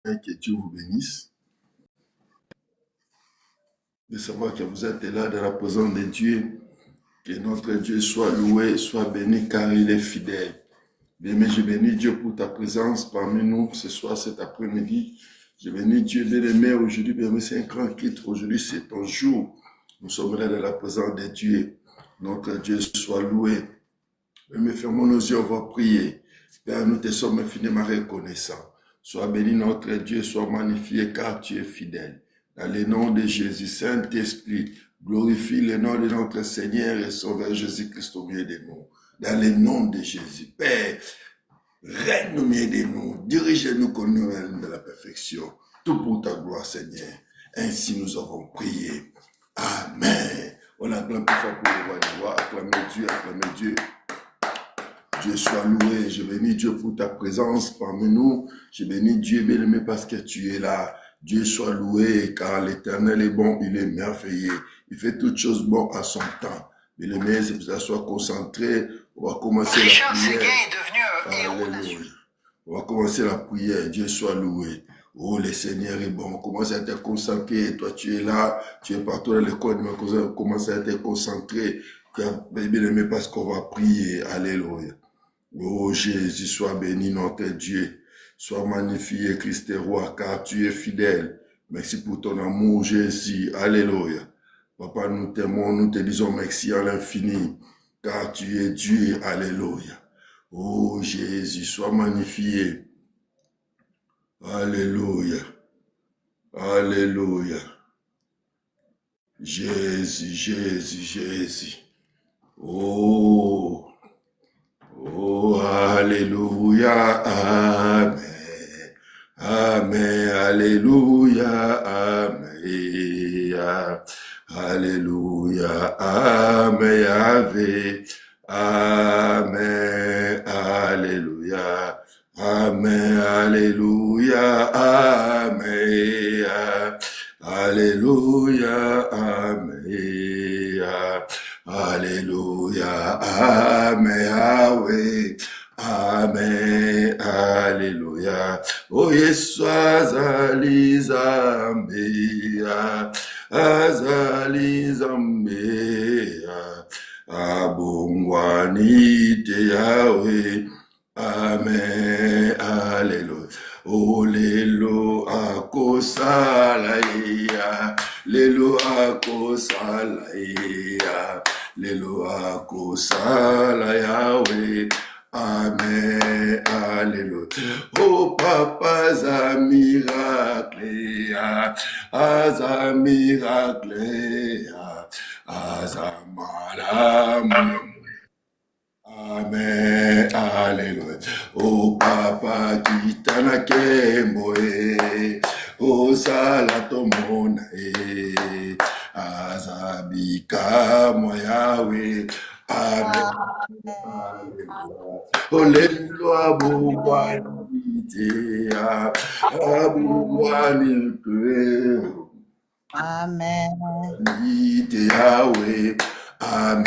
Que Dieu vous bénisse. De savoir que vous êtes là dans la présence de Dieu. Que notre Dieu soit loué, soit béni, car il est fidèle. Bien-aimé, je bénis Dieu pour ta présence parmi nous ce soir, cet après-midi. Je bénis Dieu, bien-aimé, aujourd'hui, bien-aimé, c'est un grand titre. Aujourd'hui, c'est ton jour. Nous sommes là dans la présence de Dieu. Notre Dieu soit loué. Bien-aimé, fermons nos yeux, on va prier. Père, nous te sommes infiniment reconnaissants. Sois béni notre Dieu, sois magnifié car tu es fidèle. Dans le nom de Jésus, Saint-Esprit, glorifie le nom de notre Seigneur et Sauveur Jésus-Christ au milieu de nous. Dans le nom de Jésus, Père, règne au milieu de nous, dirige-nous comme nous de la perfection. Tout pour ta gloire, Seigneur. Ainsi nous avons prié. Amen. On acclame plus fort pour le roi. Acclamez Dieu, acclamez Dieu. Dieu soit loué, je bénis Dieu pour ta présence parmi nous. Je bénis Dieu, bien-aimé, parce que tu es là. Dieu soit loué, car l'Éternel est bon, il est merveilleux. Il fait toutes choses bonnes à son temps. Bien-aimé, c'est pour ça, sois concentré. On va commencer la prière. Alléluia. On va commencer la prière. Dieu soit loué. Oh, le Seigneur est bon. Commence à être concentré. Toi, tu es là. Tu es partout dans le coin. Commence à être concentré. Bien-aimé, parce qu'on va prier. Alléluia. Oh Jésus, sois béni notre Dieu, sois magnifié Christ est roi, car tu es fidèle. Merci pour ton amour Jésus, alléluia. Papa, nous t'aimons, nous te disons merci à l'infini, car tu es Dieu, alléluia. Oh Jésus, sois magnifié. Alléluia, alléluia. Jésus, Jésus, Jésus. Oh, oh, alléluia, amen. Amen, alléluia, amen. Alléluia, amen, ave. Amen, alléluia. Amen, alléluia, amen. Alléluia, amen. Alléluia, amen, Yahweh. Amen, alléluia. Oh, Yesu azali Zambe, azali Zambe, abongwani te Yahweh. Amen, alléluia. Oh, lelo akosala ya, lelo akosala ya, lelo akosala Yahweh. Amen, alléluia. Oh, papa, za miracle, aza miracle, aza malamu. Amen, alléluia. Oh, papa, kitana kembo, oh, salatomona, azabika, mo Yahweh. Amen. Alléluia, Amen. Yahweh. Amen.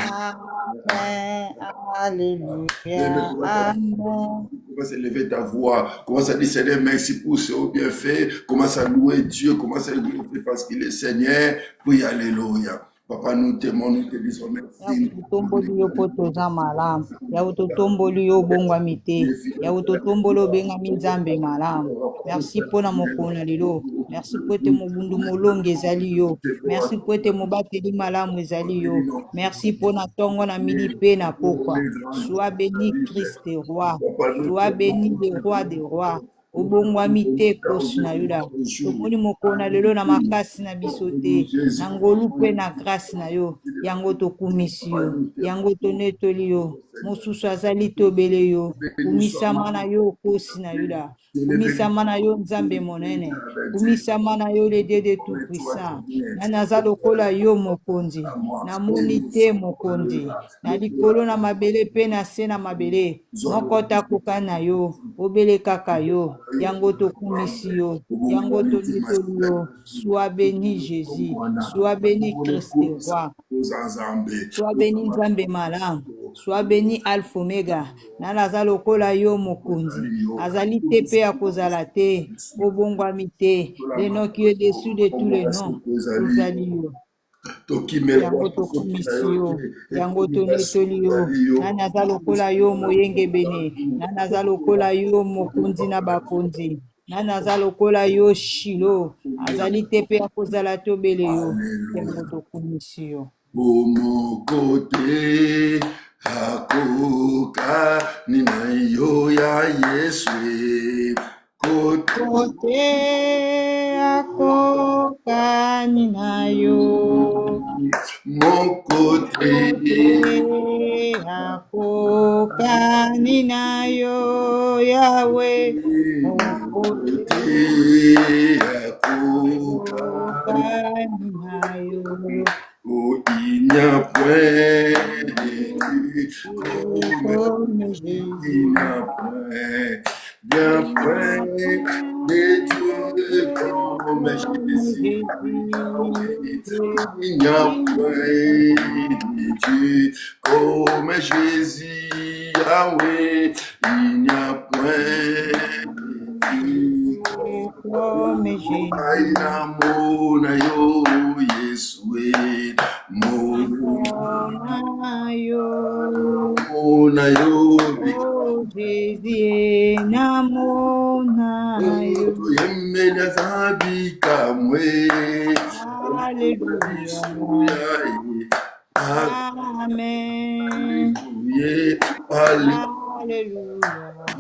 Amen. Alléluia. Amen. Commence à lever ta voix. Commence à dire Seigneur, merci pour ce bienfait. Commence à louer Dieu. Commence à louer parce qu'il est Seigneur. Oui, alléluia. Papa, nous t'aimons, nous te disons merci. Yakutomboli yo potoza malamu. Yakutomboli yo bongwa mite. Yakutombolo benga minzambe malamu. Merci pona mokona lelo. Merci po ete mobundu molongo ezali yo. Merci po ete mobateli malamu ezali yo. Merci pona tongo na mili pe na pokwa. Sois béni Christ roi. Sois béni le roi des rois. Obongwami te kosi na yuda. Tomoni mokona lelo na makasi na biso te. Na ngolu pe na grâce na yo. Yango tokumisi yo. Yango tonetoli yo. Mosusu azali tobele yo. Kumisama na yo kosi na yuda. Kumisama na yo nzambe monene. Kumisama na yo le Dieu de tout puissant. Na naza lokola yo mokonzi. Na moni te mokonzi. Na likolo na mabele pe na se na mabele. Moko takoka na yo. Obele kaka yo. Yango tokumisi yo. Yango tonetoli yo. Sois béni Jésus. Sois béni Christ roi. Sois béni Nzambe malamu. sois béni Alpha Omega, na naza lokola yo mokonzi, azali te pe akozala te, obongwami te, le nom qui est dessus de tous les noms, ezali yo. Yango tokumisi yo, yango tonetoli yo, na naza lokola yo moyenge bene, na naza lokola yo mokonzi na bakonzi, na naza lokola yo Shilo, azali te pe akozala te obele yo, yango tokumisi yo. Mon côté, akoka nina yo ya Yesu. Kote akoka nina yo. Mon côté, akoka nina yo Yahweh. Mon côté akoka nina yo. Oh, il n'y a point de comme Dieu, il n'y a point de Dieu comme Jésus. Il n'y a point de Dieu comme Jésus, Yahweh. Il n'y a point de Dieu comme Jésus. Aina mona yo Yesue, Mona yo, mona yo, oh Jésus, namona yo. yemenya zabi kamwe. Alléluia. Amen. Alléluia.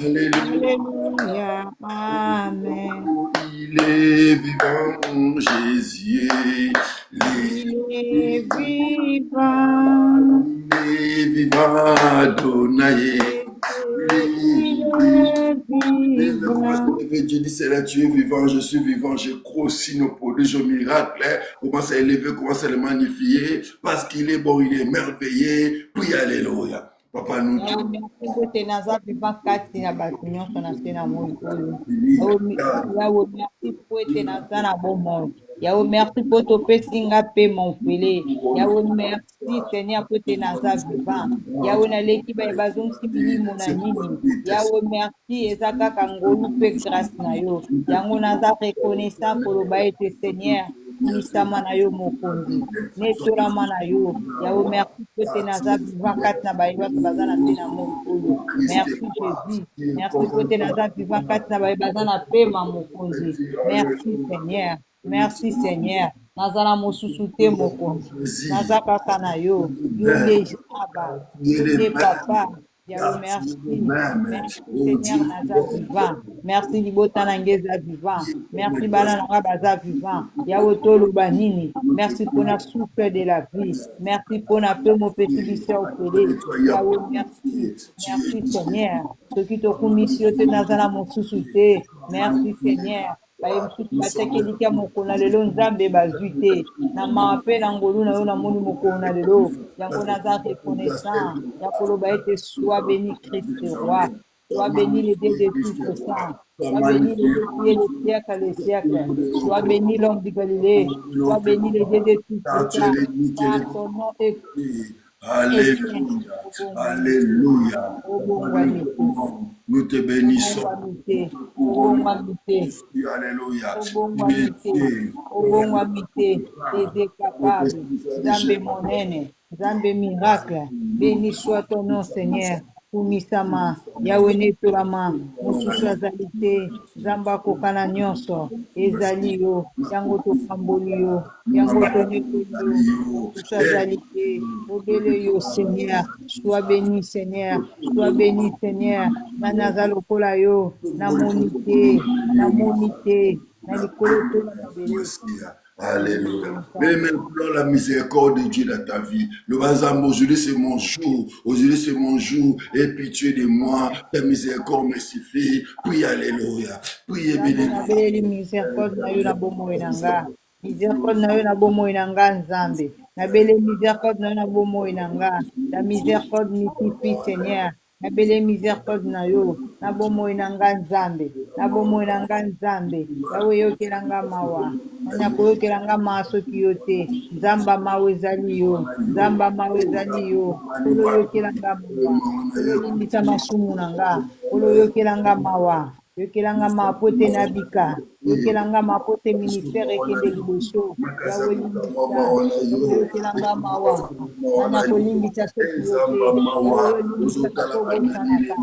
Alléluia. Amen. Il est vivant, Jésus. Il est vivant. Il est vivant, Adonai. Dieu dit, c'est là, tu es vivant, je suis vivant, je crois aussi nos prodiges, nos miracles. Commence à élever, commence à le magnifier, parce qu'il est bon, il est merveilleux. Puis alléluia. Papa, nous te Yahweh, merci pour ton pessinga pe mon filet. Yahweh, merci Seigneur pour tes nazar vivant. Yahweh, na leki ba bazon simili monanini. Yahweh, merci ezaka kangolu pe grâce na yo. Yango nazar reconnaissant pour le bail de Seigneur. Misama na yo mokonzi. Netora mana yo. Yahweh, merci pour tes nazar vivant kat na ba bazana pe na mokonzi. Merci Jésus. Merci pour tes nazar vivant kat na ba bazana pe ma mokonzi. Merci Seigneur. Merci Seigneur. Nazara mosusute mokonzi. Nazaka kana yo. Yole Abba. Yole Papa. Yahweh, merci. Merci Seigneur Nazar vivant. Merci Libota Nangeza vivant. Merci Banana Baza vivant. Yahweh Tolu Banini. Merci pour la souffle de la vie. Merci pour la peu mon petit lycée au Félé. Yahweh, merci. Merci Seigneur. Ce qui te commission te Nazara mosusute. Merci Seigneur. Bayemususu batekelika mokona lelo nzambe bazwi te na mape na ngolu na yo na moni mokona lelo yango naza reconnaissant ya koloba ete sois béni Christ roi, sois béni le Dieu de tout puissant, sois béni le Dieu qui est le siècle les siècles, sois béni l'homme de Galilée, sois béni le Dieu de tout puissant, car ton nom est Alléluia. Alléluia. Nous te bénissons. Alléluia. Zambe monene, Zambe miracle, béni soit ton nom Seigneur. Kumisama, Yahweh netolama, mosusu azali te, Zamba kokana nyonso, ezali yo, yango tokamboli yo, yango tonetoli yo, mosusu azali te, obele yo Seigneur, sois béni Seigneur, sois béni Seigneur, na naza lokola yo, na monite, na likolo to na bele. Alléluia. Mais maintenant, la miséricorde de Dieu dans ta vie. Le bazam, aujourd'hui c'est mon jour. Aujourd'hui c'est mon jour. Aie pitié de moi. Ta miséricorde me suffit. Puis alléluia. Puis béni. Miséricorde na yo na bomoi na nga. Miséricorde na yo na bomoi na nga Nzambe. Na bele miséricorde na yo na bomoi na nga. La miséricorde me suffit Seigneur. na bele miséricorde na yo na bomoi na nga nzambe na bomoi na nga nzambe yawe yokelanga mawa nani akoyokelanga mawa soki yo te nzamba mawa ezali yo nzamba mawa ezali yo kolo yokelanga mawa kolo limbisa masumu na nga kolo yokelanga mawa yokelanga mawa po te nabika yokelanga mawa po te ministère ekende liboso yawe limbisa yawe yokelanga mawa nani akolimbisa soki yo te yawe yolimbisaka po bosanaka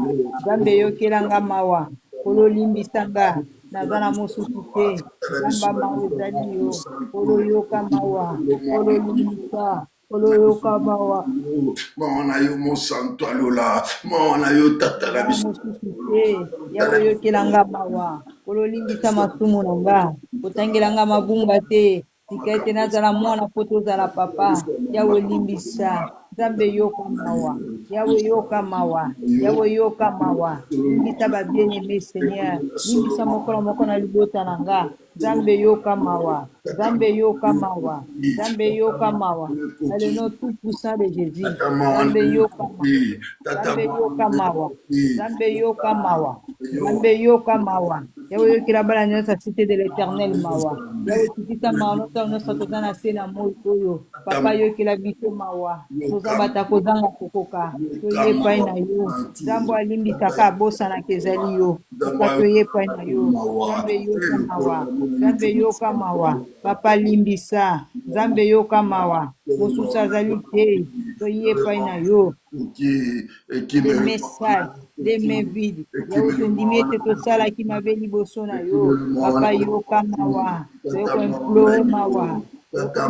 nzambe yokelanga mawa kolo limbisanga naza na mosusu te nzamba mawa ezali yo kolo yoka mawa kolo limbisa kolo yoka mawa Maona yo mosanto alola, maona yo tata la biso. mosusu te yawe yokelanga mawa kolo limbisa masumu na nga kotangelanga mabunga te tika ete nazala mwana po tozala papa yawe limbisa nzambe yoka mawa yawe yoka mawa yawe yoka mawa limbisa babieneme seigneur limbisa mokolo moko na libota na nga nzambe yoka mawa nzambe yoka mawa nzambe yoka mawa na le nom tout puissant de Jésus nzambe yoka mawa nzambe yoka mawa nzambe yoka mawa nzambe yoka mawa yawe yokela bala nyonso cité de l'éternel mawa yawe tikisa mawa nyonso toza na se na moi oyo papa yokela biso mawa toza bata kozanga kokoka toye epai na yo nzambe alimbisaka abosanaka ezali yo papa toye epai na yo nzambe yoka mawa nzambe yoka mawa papa limbisa nzambe yoka mawa mosusu azali te toye epai na yo des messages des mains vides yawe tondimi ete tosalaki mabe liboso na yo papa yoka mawa toyoko implore mawa yoka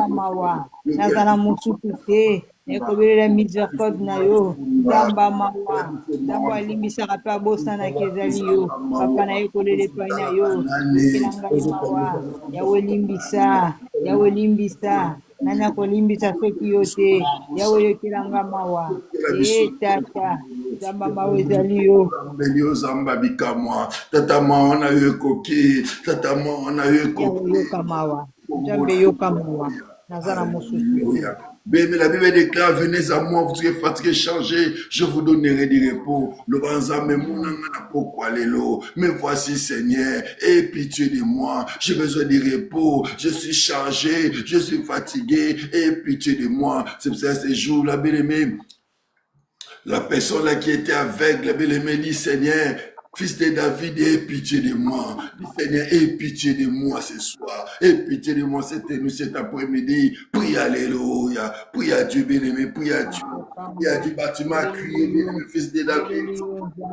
mawa naza na mosusu te nakobelela miséricorde na yo nzamba mawa nzambo alimbisaka mpe abosanaka ezali yo papa na ye kolela epai na yo yokela ngai mawa yawe limbisa yawe limbisa nani akolimbisa soki yo te yawe yokelanga mawa tata nzamba mawa ezali yo zamba bikamwa tata mawa na yo ekoki tata mawa na yo ekoki yoka mawa nzambe yoka mawa naza na mosusu mais la Bible déclare, venez à moi, vous serez fatigués, changés, je vous donnerai du repos. Mais voici, Seigneur, aie pitié de moi, j'ai besoin du repos, je suis chargé, je suis fatigué, aie pitié de moi. C'est pour ça, ces jours, la bien-aimée, la personne là qui était aveugle, la bien-aimée dit, Seigneur, Fils de David, aie pitié de moi. Seigneur, aie pitié de moi ce soir. Aie pitié de moi cette nuit, cet après-midi. Prie, alléluia. Prie à Dieu, bien-aimé. Prie à Dieu. Prie à Dieu, bâtiment à crier, bien-aimé, Fils de David. Aie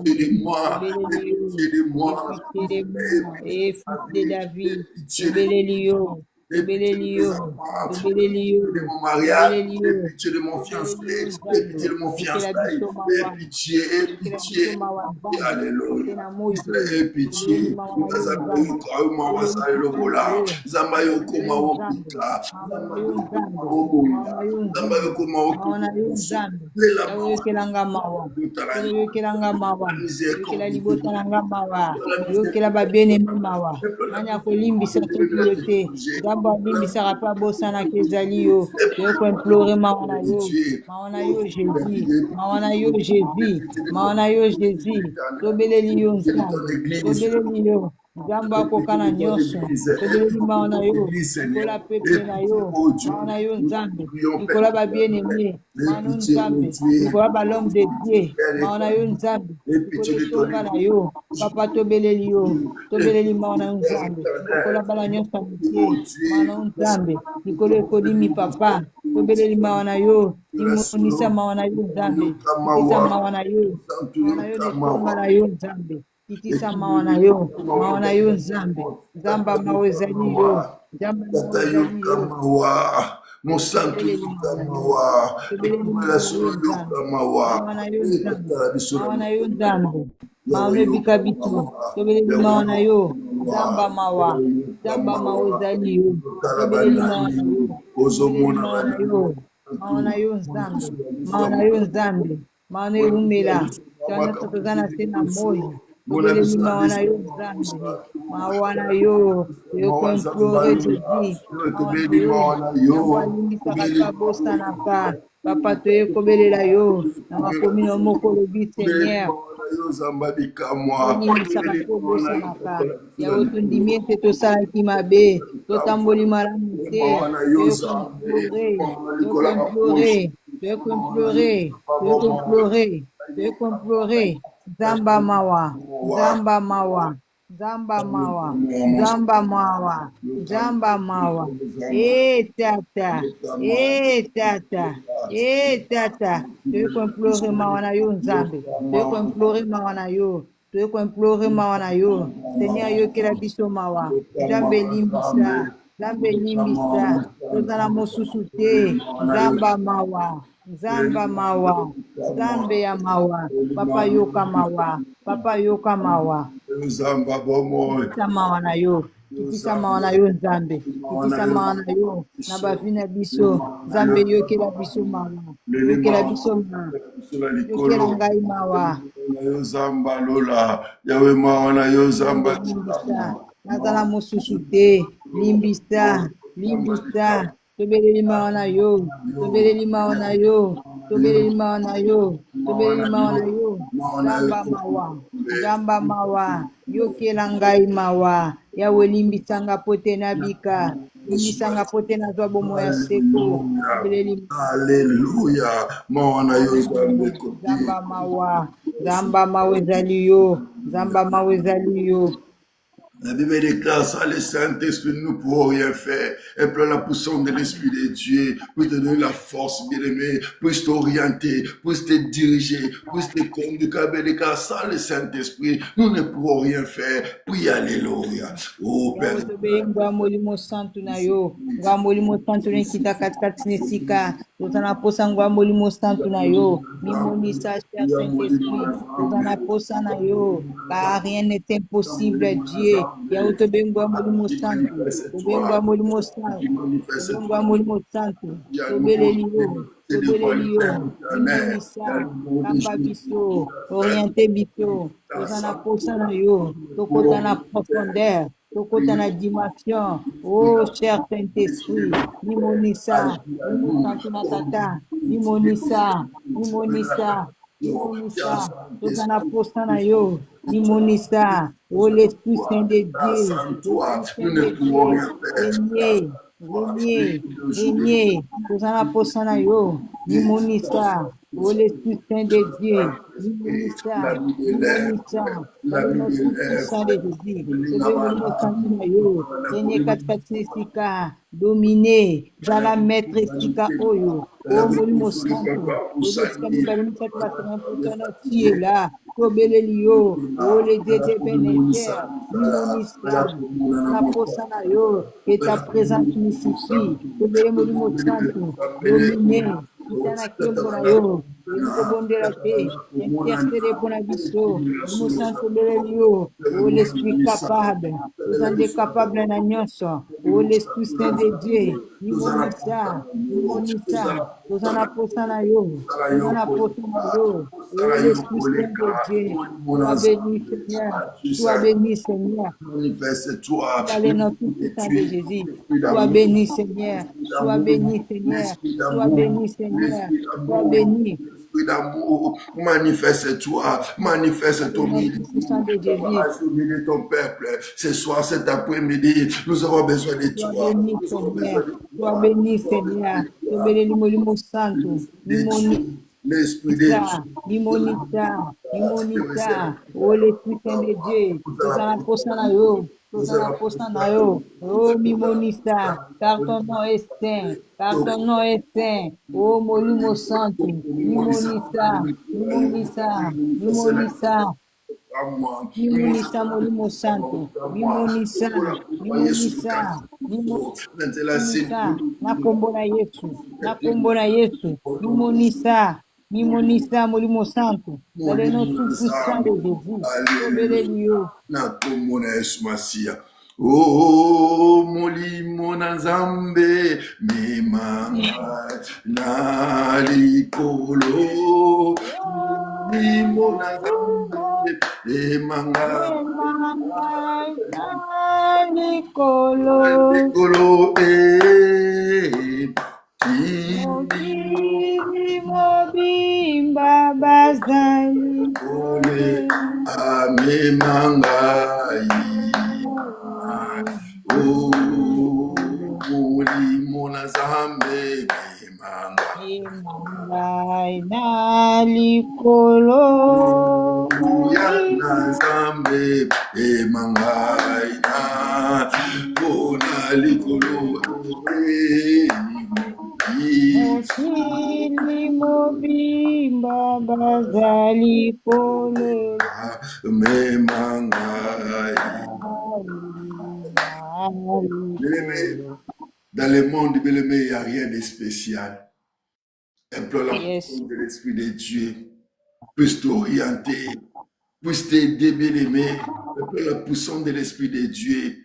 pitié de moi. Aie pitié de moi. Aie fils de David. Belelio. Belelio, Belelio, de mon mariage, aie pitié de mon fiancé, aie pitié de mon fiancé, aie pitié, alléluia, aie pitié, nzambo alimbisaka mpe abosanaka ezali yo toyoko implore mawa na yo jésus mawa na yo jésus mawa na yo jésus tobeleli yo nzambe tobeleli yo nzambo akoka na nyonso tobeleli mawa na yo likola pepe na yo mawa na yo nzambe likola babieneme mawa na yo nzambe likola balhomme de dieu mawa na yo nzambe likola etonga na yo papa tobeleli yo tobeleli mawa na yo nzambe likola bala nyonso mike mawa na yo nzambe likolo ekolimi papa tobeleli mawa na yo limonisa mawa na yo nzambe titisa mawa na yo netonga na yo nzambe titisa mawa na yo nzambe nzamba mawa ezali yo nzamba mawa ezali yo mon santo mawa mawa na yo nzambe mawa ebika bitu tobeleli mawa na yo nzamba mawa ezali yo tobeleli mawa na yo mawa na yo nzambe mawa na yo nzambe mawa na ewumela nyonso toza na se na moi tobeleli mawa na yo nzambe mawa na yo yokoimplore jésus mawa na yo alimbisaka mpe abosanaka Papa toyekobelela yo na makomi na moko lobi Seigneur tonimisaka mpe obosanaka yawe tondimi ete tosalaki mabe totamboli malamu te toyekoimplore zamba mawa zamba mawa zamba mawa zamba mawa zamba mawa tata tata toyekoimplore mawa na yo nzambe toyekoimplore mawa na yo toyekoimplore mawa na yo Seigneur yokela biso mawa nzambe limbisa tozala mosusu te zamba mawa nzambe ya mawa papa yoka mawa Zamba bomo. kitisa mawa na yo nzambe kitisa mawa na yo na bavi na biso nzambe yokela biso mawa yokela ngai mawa yo zamba lola yawe mawa na yo zamba nazala mosusu te limbisa tobeleli mawa na yo zamba mawa yokela ngai mawa yawe limbisanga po te nabika limbisanga po te nazwa bomo ya seko Alléluia mawa na yo zamba mawa ezali yo La Bible déclare ça, le Saint-Esprit, nous ne pouvons rien faire. Et plein la puissance de l'Esprit de Dieu, pour te donner la force, bien-aimé, pour t'orienter, pour te diriger, pour te conduire. Car ça, le Saint-Esprit, nous ne pouvons rien faire. Prie, alléluia. Oh, Père. Molimo santu na yo molimo santu nekita katikati nesika tozana posa molimo santu na yo mimonisa cher Saint-Esprit tozana posa na yo car rien n'est impossible à Dieu ya utobengwa molimo santu tobeleli yo kamba biso oriente biso tozana posa na yo tokota na profondeur tokota na dimension oh cher Saint-Esprit limonisa na tata limonisa tozana posa na yo limonisa oh l'Esprit Saint de Dieu régner tozana posa na yo limonisa oh l'Esprit Saint de Dieu limonisa dominer zala maître esika oyo o molimo santo tu es là tobeleli yo o le Dieu bénévole limonisa na posa na yo et ta présence nous suffit tobele molimo santo dominer kitana kembo na yo tobondela te intercéder pour la biso nous santo beleli yo o l'esprit capable nous sommes capables na nyonso o l'Esprit Saint de Dieu limonisa tozana posa na yo o l'Esprit Saint de Dieu sois béni Seigneur manifeste-toi dans notre puissance de Jésus sois béni Seigneur sois béni Esprit d'amour, manifeste-toi, manifeste ton milieu de ton peuple. Ce soir, cet après-midi, nous avons besoin de toi. Sois béni, Seigneur. L'Esprit de Dieu. Limonita. Oh, l'Esprit Saint de Dieu. Tozana posa na yo. Oh, mimonisa. Car ton nom est saint. Oh, molimo santo. Limonisa. Molimo santo. Limonisa. Nakombo na Yesu. Limonisa molimo santo. Dans le nom tout puissant de Jésus. Obélélio. Nakombo na Yesu Masia. Oh, molimo na Nzambe mimanga na likolo. Molimo na Nzambe mimanga na likolo. azali Ole amemangai. Oh, molimo na Nzambe memanga. ngai na likolo Ya na Nzambe emangai na pona likolo mokili mobimba bazali kolela memangai. Bien-aimé, dans le monde, bien-aimé, il n'y a rien de spécial. Implore la Yes. puissance de l'Esprit de Dieu puisse t'orienter, puisse t'aider, bien-aimé. Implore la puissance de l'Esprit de Dieu.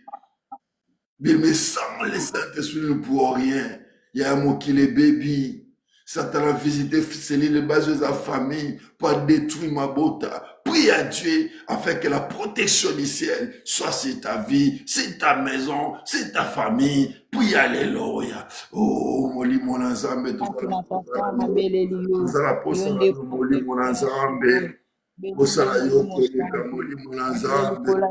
Bien-aimé, sans le Saint-Esprit, nous ne pouvons rien. Il y a un mot qui est baby. Satan a visité les bases de sa famille pour détruire ma beauté. Prie à Dieu afin que la protection du ciel soit sur ta vie, sur ta maison, sur ta famille. Prie, alléluia. Oh, moli mon ensemble, tout ça la posa, moli mon ensemble. Osala yo koleka moli mon ensemble.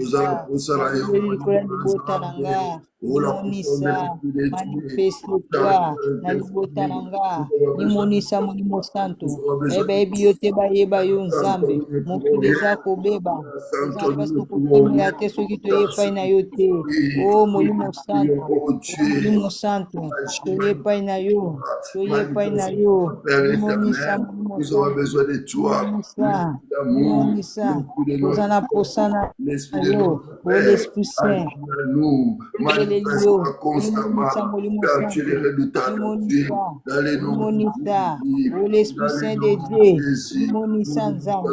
Osala posala yo moli mon ensemble. Oh, la puissance de l'Esprit de Dieu. manifeste-toi na libota na nga limonisa molimo santo eba yebi yo te bayeba yo nzambe mokili eza kobeba eza mpasi tokopemela te soki toyepai na yo te o molimo santo molimo santo toyepai na yo toyepai na yo limonisa molimo Nous avons besoin de toi. limonisa toza na posa na yo o l'esprit saint nous, manifeste constamment, car tu es le redoutable Dieu, dans les noms de Jésus, o l'esprit saint de Dieu, limonisa nzambe,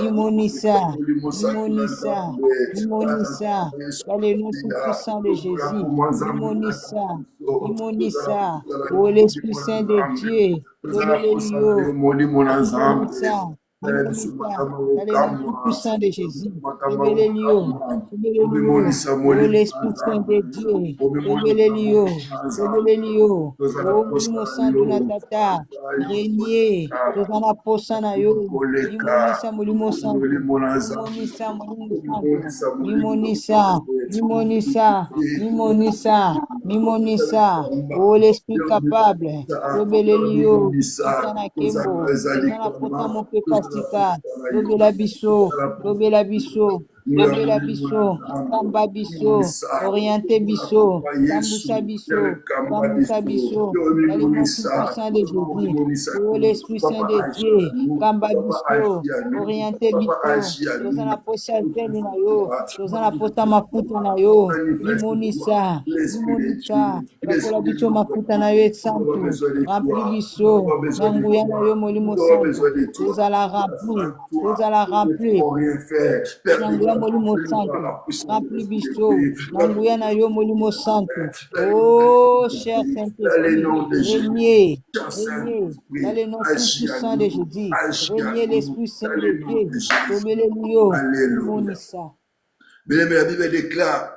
limonisa, limonisa, limonisa, dans les noms tout puissants de Jésus, limonisa, limonisa, o l'esprit saint de Dieu, Tobelelio, limonisa, dans les noms tout puissants de Jésus, Tobelelio, o l'esprit saint de Dieu, Tobelelio, Tobelelio, o molimo santo na tata, régner, tozana posa na yo, limonisa molimo santo, limonisa molimo santo, limonisa, limonisa, limonisa, limonisa, o l'esprit capable, Tobelelio, tozana kembo, tozana pota mope kasika, tobela biso, tobela biso, tobela biso, tamba biso, orienter biso, tambusa biso, tambusa biso, dans le nom tout puissant de Jésus, o l'Esprit Saint de Dieu, kamba biso, orienter biso, tozana posa zeli na yo, tozana pota mafuta na yo, limonisa, limonisa, bakola biso mafuta na yo esantu, rempli biso, na nguya na yo molimo santo, tozala rempli, tozala rempli, na nguya molimo santo, rempli biso, na nguya na yo molimo santo, oh cher Saint-Esprit, régnez, régnez, dans le nom tout puissant de Jésus, régnez l'Esprit Saint de Dieu, Tobelelio, limonisa. Bien, la Bible déclare,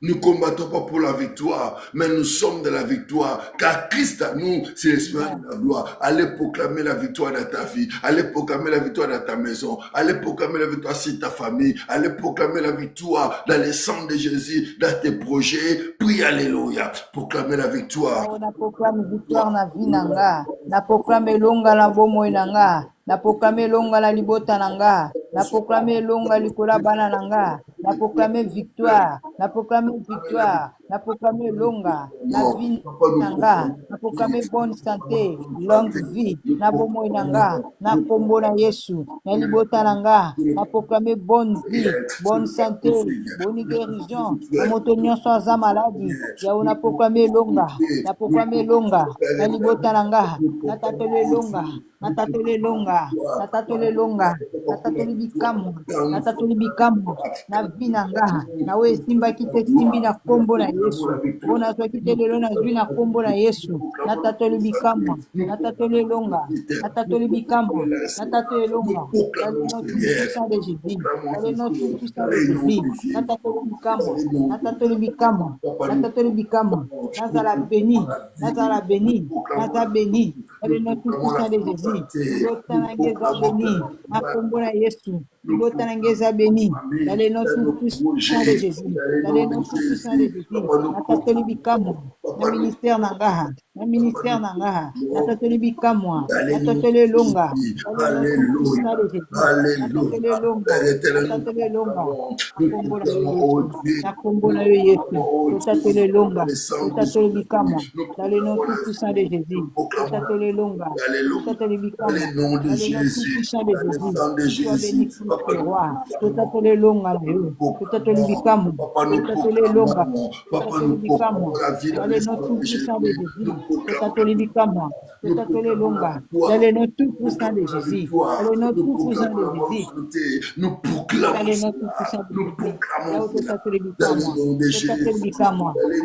nous ne combattons pas pour la victoire, mais nous sommes de la victoire, car Christ à nous, c'est l'espérance de la gloire. Allez proclamer la victoire dans ta vie, allez proclamer la victoire dans ta maison, allez proclamer la victoire sur ta famille, allez proclamer la victoire dans le sang de Jésus, dans tes projets. Prie, alléluia, proclamer la victoire. Na proclame victoire na vie na nga, na proclame longa na bomoi na nga, na proclame longa na libota na nga, na proclame longa likola bana na nga, na proclame victoire, na proclame victoire, na proclame longa na vie na nga, na proclame bonne santé, longue vie na bomoi na nga, na kombo na Yesu, na libota na nga, na proclame bonne vie, bonne santé, bonne guérison, na moto nyonso aza maladi, yawe na proclame longa, na proclame longa, na libota na nga, na tatole longa, na tatole longa, na tatole longa, na tatole bikamu, na tatole bikamu, na vie na nga, na we simbaki te simbi na kombo na Yesu. O nazwaki te lelo nazwi na kombo na Yesu. Natatoli bikamwa, natatoli elonga, natatoli bikamwa, natatoli elonga. Dans le nom tout puissant de Jésus, dans le nom tout puissant de Jésus, natatoli bikamwa, natatoli bikamwa, natatoli bikamwa. Nazala béni, nazala béni, nazala béni. Dans le nom tout puissant de Jésus, Lotanangeza béni, na kombo na Yesu. Lotanangeza béni, dans le nom tout puissant de Jésus, dans le nom tout puissant de Jésus. Natatoli bikamwa, na ministère nangaha, na ministère nangaha, natatoli bikamwa, natatoli longa, dans le nom tout puissant de Jésus. Natatoli longa, natatoli longa, na kombo na Yesu, natatoli longa, natatoli bikamwa, dans le nom tout puissant de Jésus. Natatoli longa, natatoli bikamwa, dans le nom tout puissant de Jésus. Sois béni, roi. Natatoli longa na yo, natatoli bikamwa, natatoli longa, natatoli bikamwa, dans le nom tout puissant de Jésus. Natatoli bikamwa, natatoli longa, dans le nom tout puissant de Jésus. Dans le nom tout puissant de Jésus. Nous proclamons, nous proclamons dans le nom de Jésus.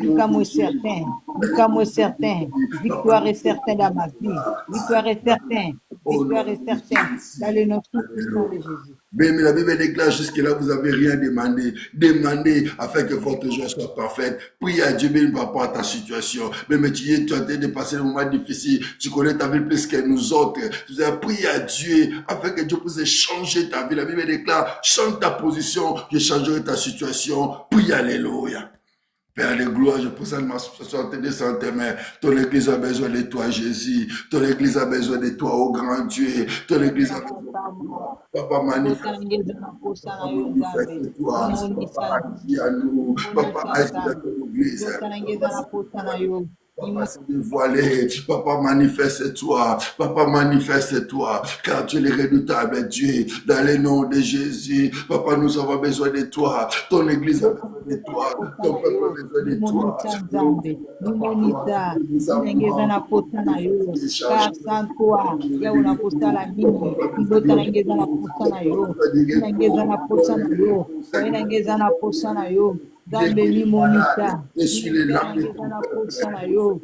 Bikamo est certain, Bikamo est certain, victoire est certaine dans ma vie, victoire est certaine, victoire est certaine dans le nom tout puissant de Jésus. Mais la Bible déclare jusque-là, vous n'avez rien demandé. Demandez afin que votre joie soit parfaite. Prie à Dieu même par rapport à ta situation. Même tu es en train de passer des moments difficiles. Tu connais ta vie plus que nous autres. Tu as prié à Dieu afin que Dieu puisse changer ta vie. La Bible déclare, change ta position, je changerai ta situation. Prie, alléluia. Père de gloire, je présente ma situation entre tes mains. Ton église a besoin de toi, Jésus. Ton église a besoin de toi, ô grand Dieu. Ton église a besoin de toi. Papa, manifeste-toi. Papa, agis à nous. Papa, agis dans ton église. Papa, c'est dévoilé. Papa, manifeste-toi. Papa, manifeste-toi. Car tu es le redoutable Dieu. Dans le nom de Jésus. Papa, nous avons besoin de toi. Ton église a besoin de toi. Ton peuple a besoin de toi. Zambe limonisa, na posa na yo.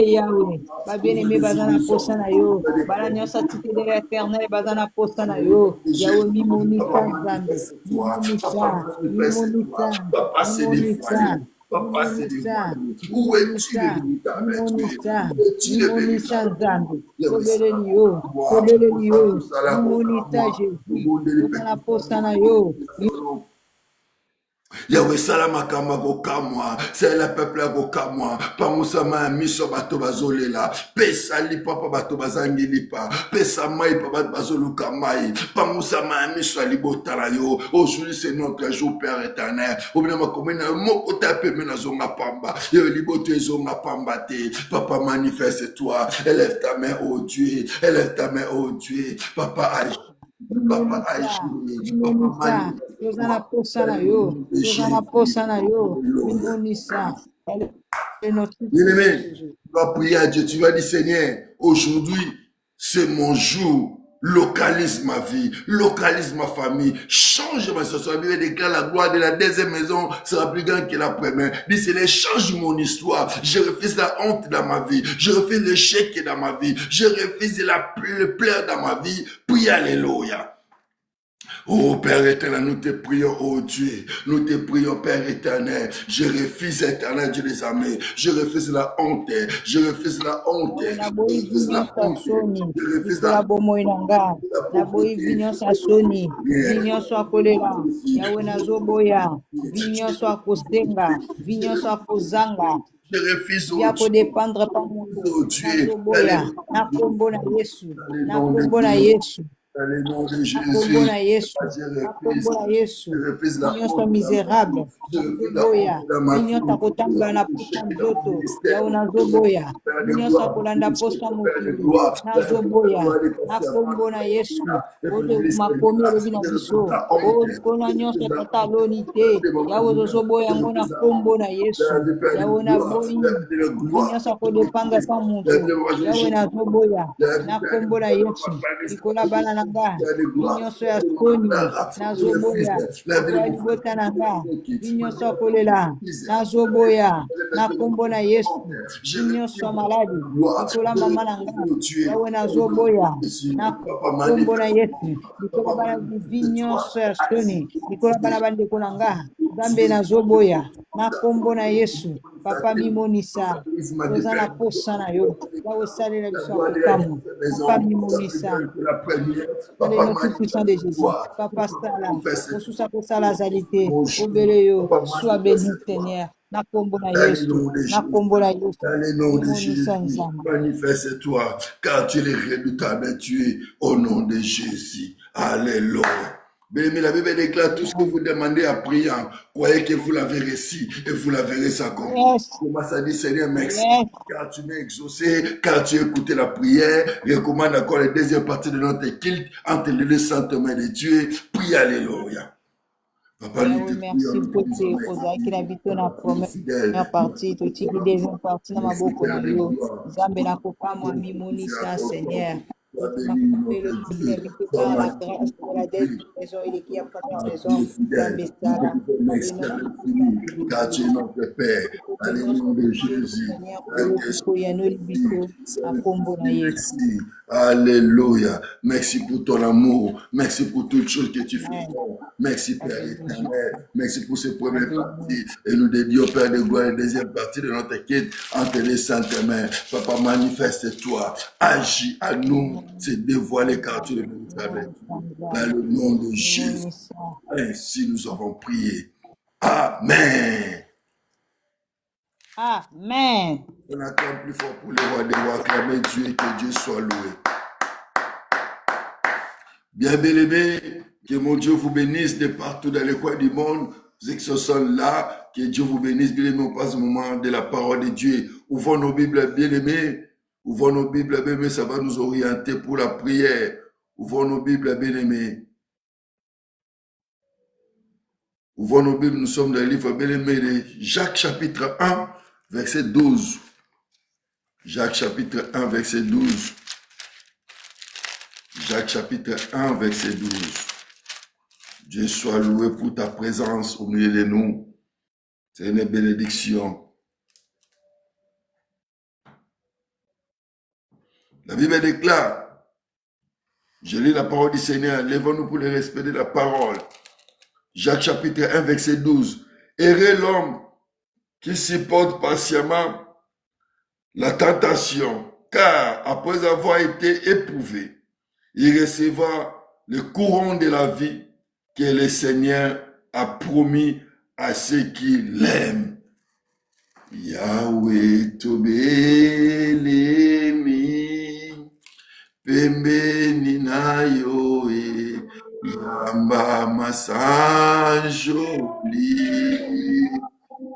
Yahweh, babene bazana posa na yo. Bala nyosa titele éternel bazana posa na yo. Yahweh limonisa Zambe, limonisa, limonisa, limonisa. Papa, c'est dévoilé. Où es-tu, limonisa Zambe. Tobeleli yo, tobeleli yo. Limonisa Jésus, bazana posa na yo. Yahweh salama kama gokamwa c'est le peuple gokamwa pamusa ma miso bato bazolela pesa li papa bato bazangi lipa pesa mai papa bazoluka mai pamusa ma miso libotala yo aujourd'hui c'est notre jour Père éternel obina makomena moko tape mena zonga pamba yo liboto ezonga pamba te papa manifeste-toi élève ta main au Dieu élève ta main au Dieu papa agis. Papa agis. Papa Yozana posa na yo, Yozana posa na yo, limonisa. Bien-aimé, tu vas prier à Dieu, tu vas dire Seigneur, aujourd'hui, c'est mon jour. Localise ma vie, localise ma famille, change ma situation. La Bible déclare la gloire de la deuxième maison sera plus grande que la première. Dis Seigneur, change mon histoire. Je refuse la honte dans ma vie. Je refuse l'échec dans ma vie. Je refuse le pleurs dans ma vie. Prie, alléluia. Oh Père éternel, nous te prions, oh Dieu, nous te prions Père éternel, je refuse éternel Dieu des armées, je refuse la honte, je refuse la honte, je refuse la honte, je refuse la je refuse, oh dépendre par mon Dieu, dans le nom de Jésus, je refuse la honte misérable. Nyota kutamba na posta mzoto ya unazoboya nyota kulanda posta mukili nazoboya nakombo na Yesu ote makomero bina biso kona nyota kataloni te ya uzoboya ngona kombo na Yesu ya una boyi nyota kodepanga pa muntu ya una zoboya nakombo na Yesu ikola bana nanga. Père de gloire, Vinyoso ya soni. les Nazoboya. fils, la vie Kwa de libota nanga. fils, Vinyoso akolela. Nazoboya. Na kombo na Yesu. je Vinyoso ya réponds, maladi. gloire, Likola mama nanga. tu es, Yawe nazoboya. Na Papa kombo na manifeste, Yesu. Likola bana vinyoso ya soni. Likola bana bandeko nanga. Nzambe nazoboya. Na kombo na Yesu. Papa mimonisa. Toza na posa na yo. Yawe salela biso ya kokamwa. Papa mimonisa. Dans le nom tout puissant de Jésus. Papa Sala. Osusa kosala azali te. Obele yo. Sois béni Seigneur. Na kombo na dans le Yesu. nom de Na Jésus, kombo na Yesu. dans le nom de Mimonisa Jésus, nzama. manifeste-toi, car tu es le redoutable, tu es au nom de Jésus. Alléluia. Bien-aimé, la Bible déclare tout ce que vous demandez en priant. Croyez que vous l'avez reçu et vous la verrez s'accomplir. Yes. Commence à dire, Seigneur, merci, Yes. car tu m'as exaucé, car tu as écouté la prière. Recommande encore la deuxième partie de notre culte entre les deux saintes mains de Dieu. Prie, alléluia. Papa, nous te Yawe merci prions, nous te pote disons ozalaki na bito na fidèle. première partie totiki deuxième partie na maboko na yo nzambe nakokamwa mimonisa Seigneur Sois béni, nakopele notre totiki na Dieu. bito Sois kala na magnifié. grâce de la deuxième maison eleki ya première Tu maison es fidèle. nzambe sala Merci, car tu es notre Père. Dans le nom de Jésus. okoyanoli biso na kombo na Yesu. Merci. Alléluia. Merci pour ton amour. Merci pour toutes choses que tu fais. Merci, Père éternel. Merci pour ces premières parties. Et nous dédions, Père de gloire, la deuxième partie de notre quête entre les saintes mains. Papa, manifeste-toi. Agis à nous. C'est dévoilé car tu es le véritable. Dans le nom de Jésus. Ainsi nous avons prié. Amen. Amen. On acclame plus fort pour le roi des rois. Acclamez Dieu et que Dieu soit loué. Bien aimés, que mon Dieu vous bénisse de partout dans les coins du monde. Vous qui sont là, que Dieu vous bénisse. Bien aimés, on passe au moment de la parole de Dieu. Ouvrons nos Bibles, bien aimés. Ouvrons nos Bibles, bien aimés. Ça va nous orienter pour la prière. Ouvrons nos Bibles, bien aimés. Ouvrons nos Bibles, nous sommes dans le livre bien aimé de Jacques chapitre 1, verset 12. Jacques chapitre 1, verset 12. Jacques chapitre 1, verset 12. Dieu soit loué pour ta présence au milieu de nous. C'est une bénédiction. La Bible déclare, je lis la parole du Seigneur, lèvons-nous pour le respect de la parole. Jacques chapitre 1, verset 12. Heureux l'homme qui supporte patiemment la tentation, car après avoir été éprouvé, il recevra le courant de la vie que le Seigneur a promis à ceux qui l'aiment. Yahweh tobelemi, pembeni na yo e, yamba masanjoli,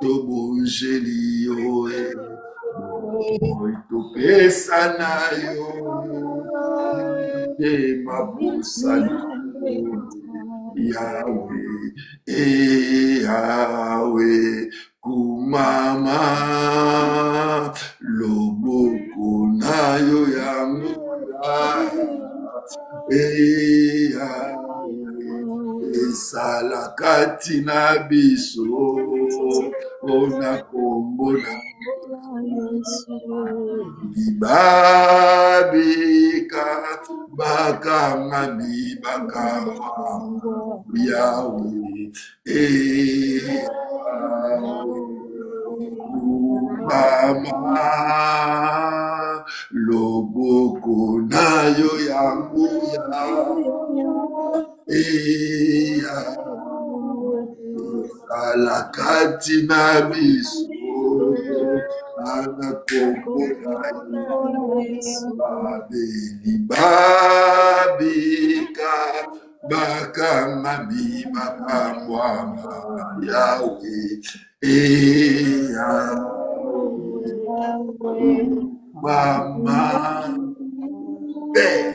tobonjeli yo e, topesa na yo, te mabusa na yo, Yahweh, Yahweh, kumama, loboko na yo yango Yahweh, esalaka tina biso, ona kombo na libabika bakanga bibakawa Yahweh, kumama, loboko na yo yango Yahweh, alakati na biso ana kombo na babeli babika bakanga bibakambwama Yahweh, Maman, Père,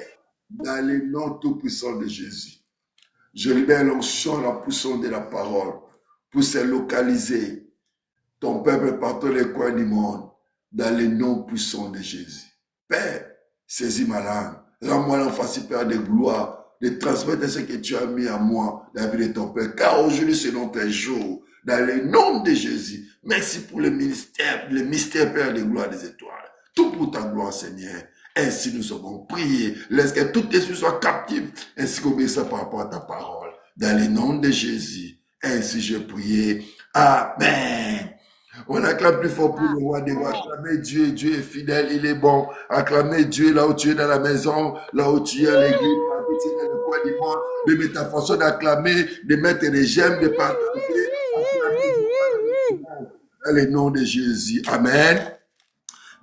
dans le nom tout-puissant de Jésus, je libère l'onction, la puissance de la parole pour se localiser ton peuple par tous les coins du monde dans le nom puissant de Jésus. Père, saisis ma langue. Rends-moi l'emphase, Père de gloire, de transmettre ce que tu as mis à moi, la vie de ton Père. Car aujourd'hui, c'est notre jour. Dans le nom de Jésus. Merci pour le mystère, Père de gloire des étoiles. Tout pour ta gloire, Seigneur. Ainsi nous avons prié. Laisse que tout esprit soit captif, ainsi qu'obéissant par rapport à ta parole. Dans le nom de Jésus. Ainsi je prie. Amen. On acclame plus fort pour le roi des rois. Acclamez Dieu. Dieu est fidèle, il est bon. Acclamez Dieu là où tu es dans la maison, là où tu es à l'église, dans le coin du monde. Mais ta façon d'acclamer, de mettre des j'aime, de partager. Dans le nom de Jésus. Amen.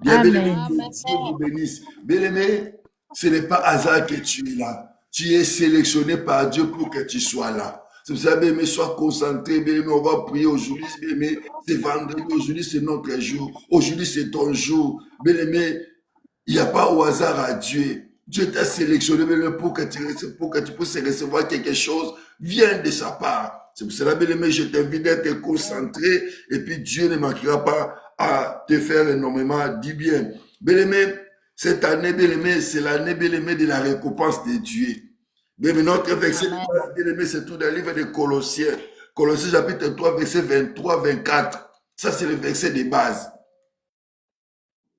Bien, bien-aimé, Dieu vous bénisse. Bien-aimé, ce n'est pas hasard que tu es là. Tu es sélectionné par Dieu pour que tu sois là. C'est pour ça, bien-aimé, sois concentré, bien-aimé, on va prier aujourd'hui, bien-aimé, c'est vendredi, aujourd'hui c'est notre jour, aujourd'hui c'est ton jour. Bien-aimé, il n'y a pas au hasard à Dieu. Dieu t'a sélectionné, bien-aimé, pour que tu puisses recevoir quelque chose, vient de sa part. C'est pour cela, bien-aimé, je t'invite à être concentré, et puis Dieu ne manquera pas à te faire énormément du bien. Bien-aimé, cette année, bien-aimé, c'est l'année, bien-aimé, de la récompense de Dieu. Bien-aimé, notre verset de base, bien-aimé, c'est tout dans le livre de Colossiens. Colossiens chapitre 3, verset 23-24. Ça, c'est le verset de base.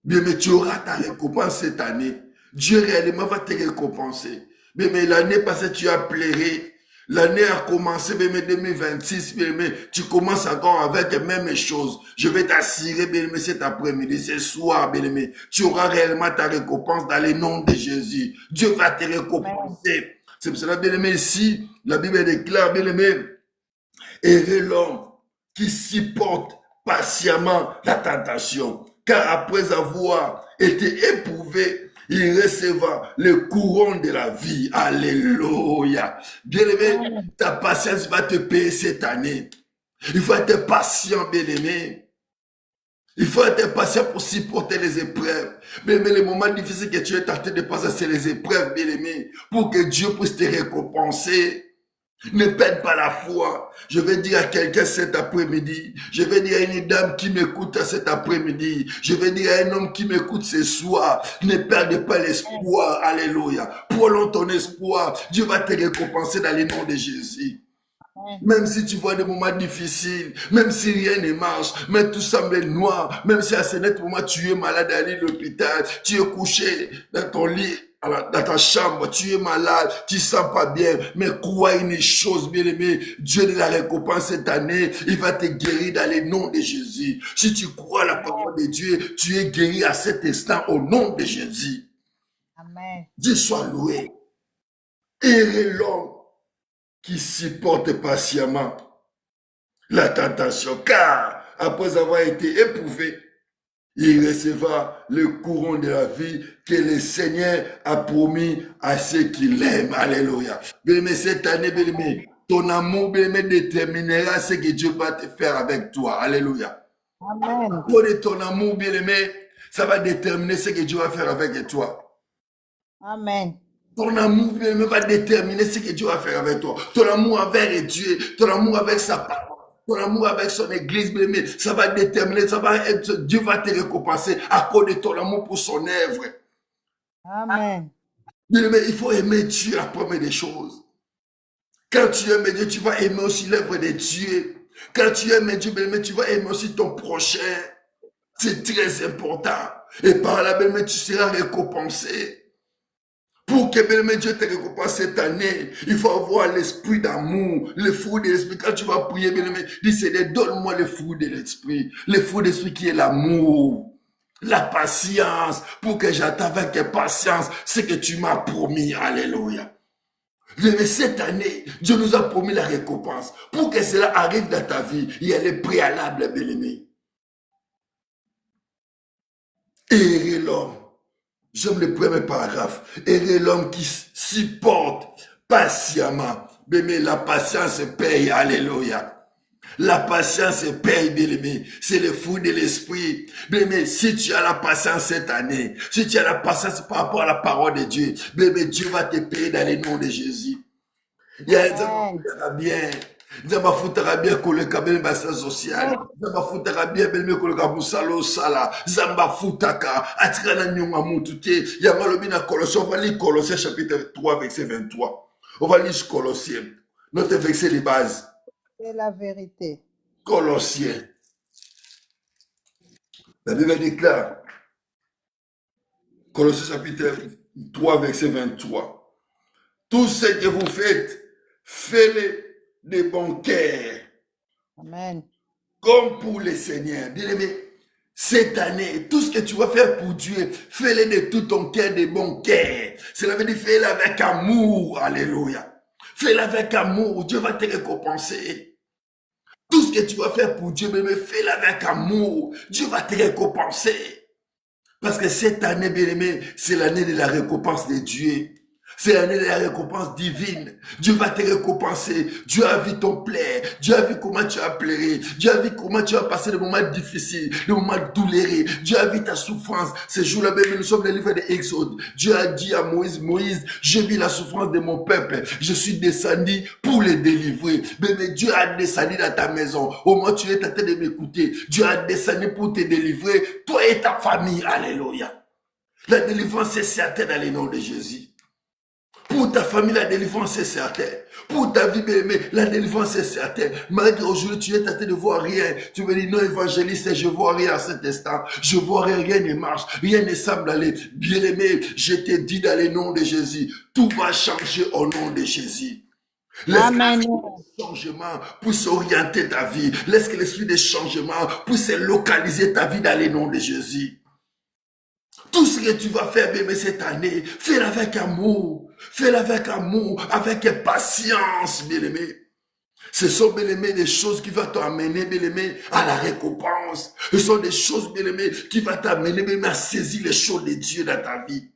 Bien-aimé, tu auras ta récompense cette année. Dieu réellement va te récompenser. Bien-aimé, l'année passée, tu as pleuré. L'année a commencé, bien-aimé, 2026, bien-aimé, tu commences encore avec les mêmes choses. Je vais t'assurer, bien-aimé, cet après-midi, ce soir, bien-aimé, tu auras réellement ta récompense dans le nom de Jésus. Dieu va te récompenser. C'est pour cela, bien-aimé, ici, la Bible déclare, bien-aimé, heureux l'homme qui supporte patiemment la tentation, car après avoir été éprouvé, il recevra le couronne de la vie. Alléluia. Bien-aimé, ta patience va te payer cette année. Il faut être patient, bien-aimé. Il faut être patient pour supporter les épreuves. Mais les moments difficiles que tu es tenté de passer, c'est les épreuves, bien-aimé, pour que Dieu puisse te récompenser. Ne perds pas la foi. Je vais dire à quelqu'un cet après-midi. Je vais dire à une dame qui m'écoute cet après-midi. Je vais dire à un homme qui m'écoute ce soir. Ne perdez pas l'espoir. Alléluia. Prolonge ton espoir. Dieu va te récompenser dans le nom de Jésus. Même si tu vois des moments difficiles, même si rien ne marche, même tout semble noir, même si à ce net moment tu es malade à l'hôpital, tu es couché dans ton lit, dans ta chambre, tu es malade, tu sens pas bien, mais crois une chose, bien-aimé, Dieu de la récompense cette année, il va te guérir dans le nom de Jésus. Si tu crois la parole de Dieu, tu es guéri à cet instant au nom de Jésus. Amen. Dieu soit loué. Heureux l'homme qui supporte patiemment la tentation, car après avoir été éprouvé, il recevra le couronne de la vie que le Seigneur a promis à ceux qui l'aiment. Alléluia. Bien-aimé, cette année, bien-aimé, ton amour, bien-aimé, déterminera ce que Dieu va te faire avec toi. Alléluia. Amen. Pour ton amour, bien-aimé, ça va déterminer ce que Dieu va faire avec toi. Amen. Ton amour, bien-aimé, va déterminer ce que Dieu va faire avec toi. Ton amour avec Dieu, ton amour avec sa parole, ton amour avec son église, bien-aimé, ça va déterminer, ça va être, Dieu va te récompenser à cause de ton amour pour son œuvre. Amen. Bien-aimé, il faut aimer Dieu, la première des choses. Quand tu aimes Dieu, tu vas aimer aussi l'œuvre de Dieu. Quand tu aimes Dieu, bien-aimé, tu vas aimer aussi ton prochain. C'est très important. Et par là, bien-aimé, tu seras récompensé. Pour que bien-aimé Dieu te récompense cette année, il faut avoir l'esprit d'amour, le fruit de l'esprit. Quand tu vas prier, bien-aimé, dis Seigneur, donne-moi le fruit de l'esprit. Le fruit de l'esprit qui est l'amour, la patience, pour que j'attende avec patience ce que tu m'as promis. Alléluia. Mais cette année, Dieu nous a promis la récompense. Pour que cela arrive dans ta vie, il y a les préalables, bien-aimé. Heureux l'homme. J'aime le premier paragraphe. Heureux l'homme qui supporte patiemment. Mais la patience paye. Alléluia. La patience paye, bien-aimé. C'est le fruit de l'esprit. Mais si tu as la patience cette année, si tu as la patience par rapport à la parole de Dieu, mais Dieu va te payer dans le nom de Jésus. Il y a un homme qui va bien. Nzamba futaka bien koleka bele basa social. Nzamba futaka bien bele koleka musalo sala. Nzamba futaka atika na nyonga mutu te. Yanga lobi na Colossiens, on va lire Colossiens chapitre 3 verset 23. On va lire Colossiens. Notre verset de base. C'est la vérité. Colossiens. La Bible déclare, Colossiens chapitre 3, verset 23. Tout ce que vous faites, faites-le de bon cœur. Amen. Comme pour le Seigneur. Bien-aimé, cette année, tout ce que tu vas faire pour Dieu, fais-le de tout ton cœur, de bon cœur. Cela veut dire fais-le avec amour. Alléluia. Fais-le avec amour. Dieu va te récompenser. Tout ce que tu vas faire pour Dieu, bien-aimé, fais-le avec amour. Dieu va te récompenser. Parce que cette année, bien-aimé, c'est l'année de la récompense de Dieu. C'est l'année de la récompense divine. Dieu va te récompenser. Dieu a vu ton plaire. Dieu a vu comment tu as pleuré. Dieu a vu comment tu as passé des moments difficiles, des moments douloureux. Dieu a vu ta souffrance. Ces jours-là, même nous sommes dans le livre de Exode. Dieu a dit à Moïse, Moïse, j'ai vu la souffrance de mon peuple. Je suis descendu pour les délivrer. Mais Dieu a descendu dans ta maison. Au moment où tu es en train de m'écouter, Dieu a descendu pour te délivrer, toi et ta famille. Alléluia. La délivrance est certaine dans le nom de Jésus. Pour ta famille, la délivrance est certaine. Pour ta vie, bien-aimée, la délivrance est certaine. Malgré aujourd'hui, tu es tenté de voir rien. Tu me dis, non, évangéliste, je vois rien à cet instant. Je vois rien, rien ne marche. Rien ne semble aller. Bien-aimé, je te dis dans le nom de Jésus, tout va changer au nom de Jésus. Laisse que l'esprit de changement puisse orienter ta vie. Laisse que l'esprit de changement puisse localiser ta vie dans le nom de Jésus. Tout ce que tu vas faire, bien-aimé, cette année, fais-le avec amour. Fais-le avec amour, avec patience, bien-aimé. Ce sont, bien-aimé, des choses qui vont t'amener, bien-aimé, à la récompense. Ce sont des choses, bien-aimé, qui vont t'amener, bien-aimé, à saisir les choses de Dieu dans ta vie.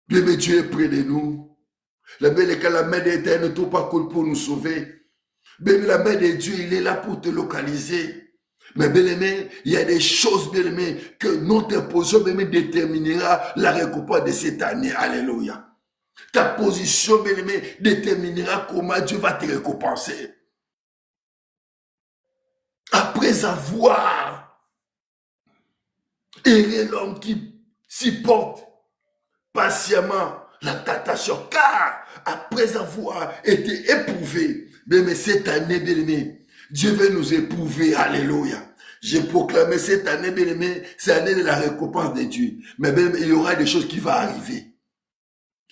Bien-aimé, Dieu est près de nous. La Bible est que la main d'Éternel ne trouve pas cool pour nous sauver. Bien-aimé, la main de Dieu, il est là pour te localiser. Mais bien-aimé, il y a des choses, bien-aimé, que notre position, bien-aimé, déterminera la récompense de cette année. Alléluia. Ta position, bien-aimé, déterminera comment Dieu va te récompenser. Après avoir erré l'homme qui supporte patiemment la tentation, car après avoir été éprouvé, bien-aimé, cette année, bien-aimé, Dieu veut nous éprouver. Alléluia. J'ai proclamé cette année, bien-aimé, c'est l'année de la récompense de Dieu. Mais bien-aimé, il y aura des choses qui vont arriver.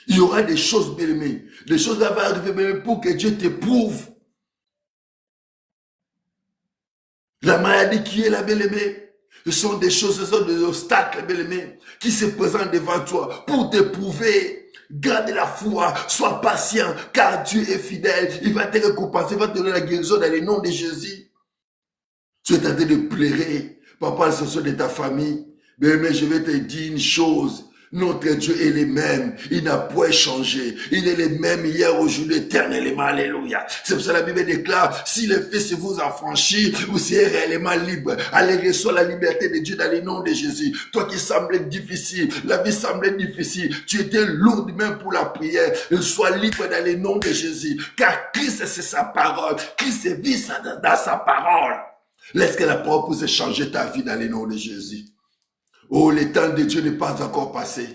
Il y aura des choses, bien-aimé. Des choses qui vont arriver, bien-aimé, pour que Dieu t'éprouve. La maladie qui est là, bien-aimé, ce sont des choses, ce sont des obstacles, bien-aimé, qui se présentent devant toi pour t'éprouver. Garde la foi, sois patient, car Dieu est fidèle. Il va te récompenser, il va te donner la guérison dans le nom de Jésus. Tu es en train de pleurer, papa, ce sont de ta famille. Mais je vais te dire une chose. Notre Dieu est le même. Il n'a point changé. Il est le même hier, aujourd'hui, éternellement. Alléluia. C'est pour ça que la Bible déclare, si le Fils vous affranchit, vous serez réellement libre. Allez, reçois la liberté de Dieu dans le nom de Jésus. Toi qui semblais difficile, la vie semblait difficile, tu étais lourd même pour la prière. Sois libre dans le nom de Jésus. Car Christ, c'est sa parole. Christ vit dans sa parole. Laisse que la parole puisse changer ta vie dans le nom de Jésus. Oh, le temps de Dieu n'est pas encore passé.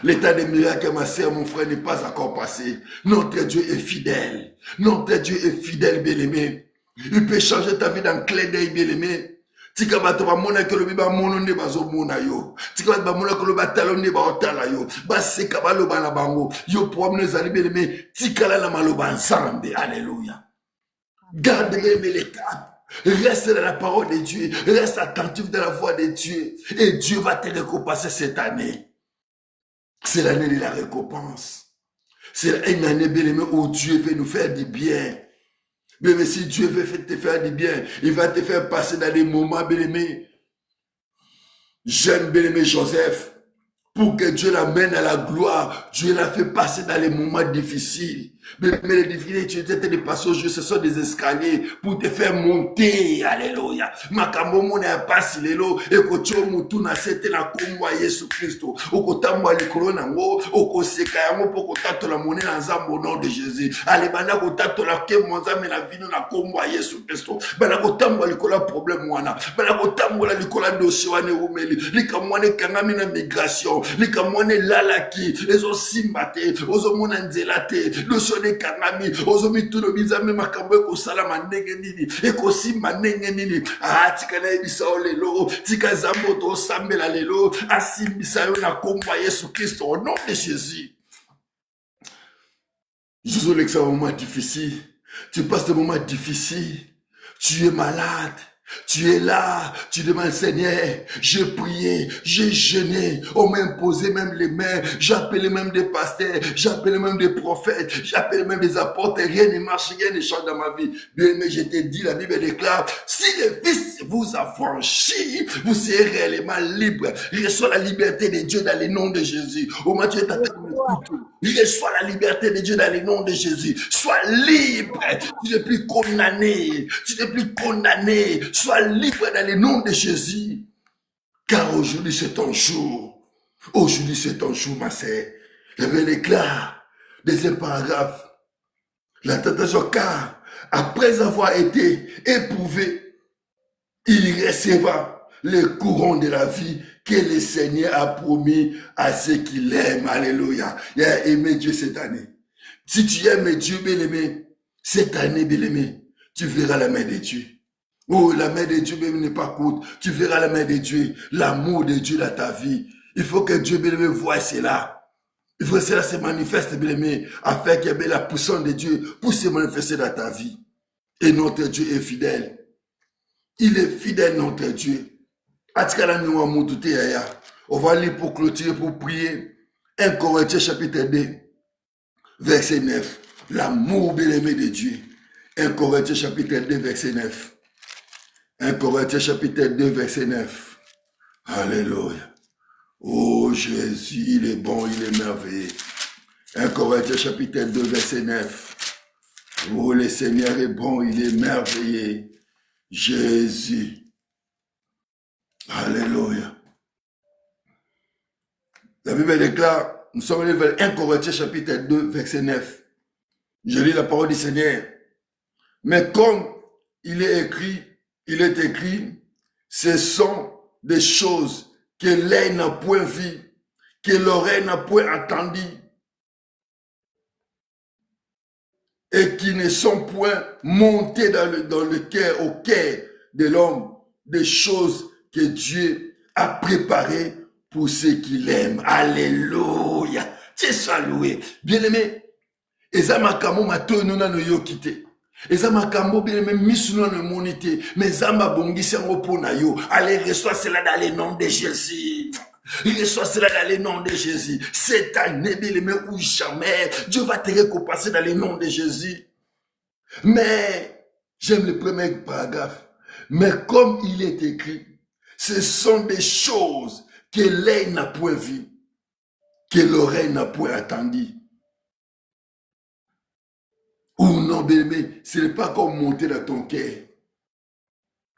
Le temps des miracles, ma sœur, mon frère, n'est pas encore passé. Notre Dieu est fidèle. Notre Dieu est fidèle, bien-aimé. Il peut changer ta vie dans un clin d'œil, bien-aimé. Tika bato ba mona ke lobi ba mono nde bazo mona yo. Tika bato ba mona ke lobi ba talo nde ba otala yo. Ba seka ba loba na bango. Yo problème ezali bien-aimé. Tika la na maloba ensemble. Alléluia. Garde bien-aimé l'étape. Reste dans la parole de Dieu. Reste attentif dans la voix de Dieu. Et Dieu va te récompenser cette année. C'est l'année de la récompense. C'est une année, bien-aimé, où Dieu veut nous faire du bien. Mais si Dieu veut te faire du bien, il va te faire passer dans des moments, bien-aimé. J'aime, bien-aimé Joseph. Pour que Dieu l'amène à la gloire, Dieu l'a fait passer dans les moments difficiles. Mais les difficultés, tu étais de passer au jeu, ce sont des escaliers pour te faire monter. Alléluia. Makambo mona pasi lelo, ekocho mutu na sete na komwa Yesu Christo. Okotambwa likolo nango, okoseka yango poko tato la monnaie na nzambo au nom de Jésus. Allez, bana ko tato la ke monzame na vino na komwa Yesu Christo. Bana ko tambwa likola problème wana bala kotambola likola dossier wana umeli likamwane kangami na migration likamwane lalaki ezosimba te ozomona nzela te dossier kangami ozomituno bizame makambo ekosalama ndenge nini ekosimba ndenge nini tika na ebisa lelo tika zambo tosambela lelo asimbisa yo na kombo ya Yesu Christ au nom de Jésus. Jésus, c'est un moment difficile. Tu passes des moments difficiles. Tu es malade. Tu es là, tu demandes Seigneur, j'ai prié, j'ai jeûné, on m'a imposé même les mains, j'ai appelé même des pasteurs, j'ai appelé même des prophètes, j'ai appelé même des apôtres, rien ne marche, rien ne change dans ma vie. Bien, mais je t'ai dit, la Bible déclare, si le Fils vous affranchit, vous serez réellement libre. Reçois la liberté de Dieu dans le nom de Jésus. Au moins, tu es reçois la liberté de Dieu dans le nom de Jésus. Sois libre, tu n'es plus condamné, tu n'es plus condamné. Sois libre dans le nom de Jésus. Car aujourd'hui c'est ton jour. Aujourd'hui c'est ton jour, ma sœur. La Bible déclare, deuxième paragraphe, la tentation, car après avoir été éprouvé, il recevra le courant de la vie que le Seigneur a promis à ceux qui l'aiment. Alléluia. Il a aimé Dieu cette année. Si tu aimes Dieu, bien-aimé, cette année, bien-aimé, tu verras la main de Dieu. Oh, la main de Dieu même n'est pas courte. Tu verras la main de Dieu, l'amour de Dieu dans ta vie. Il faut que Dieu bien-aimé voie cela. Il faut que cela se manifeste, bien-aimé, afin que la puissance de Dieu puisse se manifester dans ta vie. Et notre Dieu est fidèle. Il est fidèle, notre Dieu. On va lire pour clôturer, pour prier. 1 Corinthiens chapitre 2, verset 9. L'amour bien-aimé de Dieu. 1 Corinthiens chapitre 2, verset 9. 1 Corinthiens chapitre 2, verset 9. Alléluia. Oh Jésus, il est bon, il est merveilleux. 1 Corinthiens chapitre 2, verset 9. Oh, le Seigneur est bon, il est merveilleux. Jésus. Alléluia. La Bible déclare, nous sommes allés vers 1 Corinthiens chapitre 2, verset 9. Je lis la parole du Seigneur. Mais comme il est écrit, ce sont des choses que l'œil n'a point vues, que l'oreille n'a point entendues, et qui ne sont point montées dans le cœur, au cœur de l'homme, des choses que Dieu a préparées pour ceux qui l'aiment. Alléluia. Dieu soit loué. Bien-aimé, eza makambo mato nuna no yo kité. Eza makambo bien-aimé misuna no monité, mais zamba bongisi yango pona yo. Allez, reçois cela dans le nom de Jésus. Reçois cela dans le nom de Jésus. Cette année, bien-aimé, ou jamais, Dieu va te récompenser dans le nom de Jésus. Mais, j'aime le premier paragraphe. Mais comme il est écrit, ce sont des choses que l'œil n'a point vues, que l'oreille n'a point entendues. Ou non, bien-aimé, ce n'est pas comme monter dans ton cœur.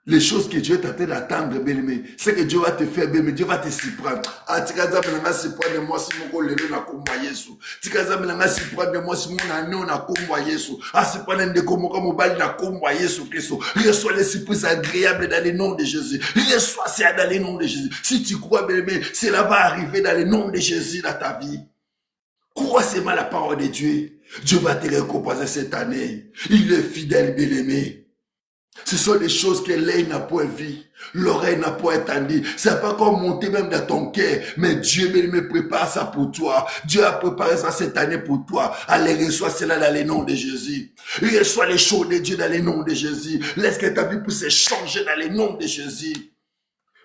Les choses que Dieu t'attend d'attendre, bien-aimé, c'est que Dieu va te faire, bien-aimé, Dieu va te surprendre. Ah, tikaza belanga surprendre moi si mon lelo na komba Yesu. Tikaza belanga surprendre moi si mon ane na komba Yesu. Ah, surprendre ndeko moko mobali na komba Yesu Christ. Reçois les surprises agréables dans le nom de Jésus. Reçois ça dans le nom de Jésus. Si tu crois, bien-aimé, cela va arriver dans le nom de Jésus dans ta vie. Crois seulement la parole de Dieu. Dieu va te récompenser cette année. Il est fidèle, bien-aimé. Ce sont des choses que l'œil n'a point vues, l'oreille n'a point entendu. C'est pas comme monter même dans ton cœur, mais Dieu me prépare ça pour toi. Dieu a préparé ça cette année pour toi. Allez, reçois cela dans le nom de Jésus. Reçois les choses de Dieu dans le nom de Jésus. Laisse que ta vie puisse changer dans le nom de Jésus.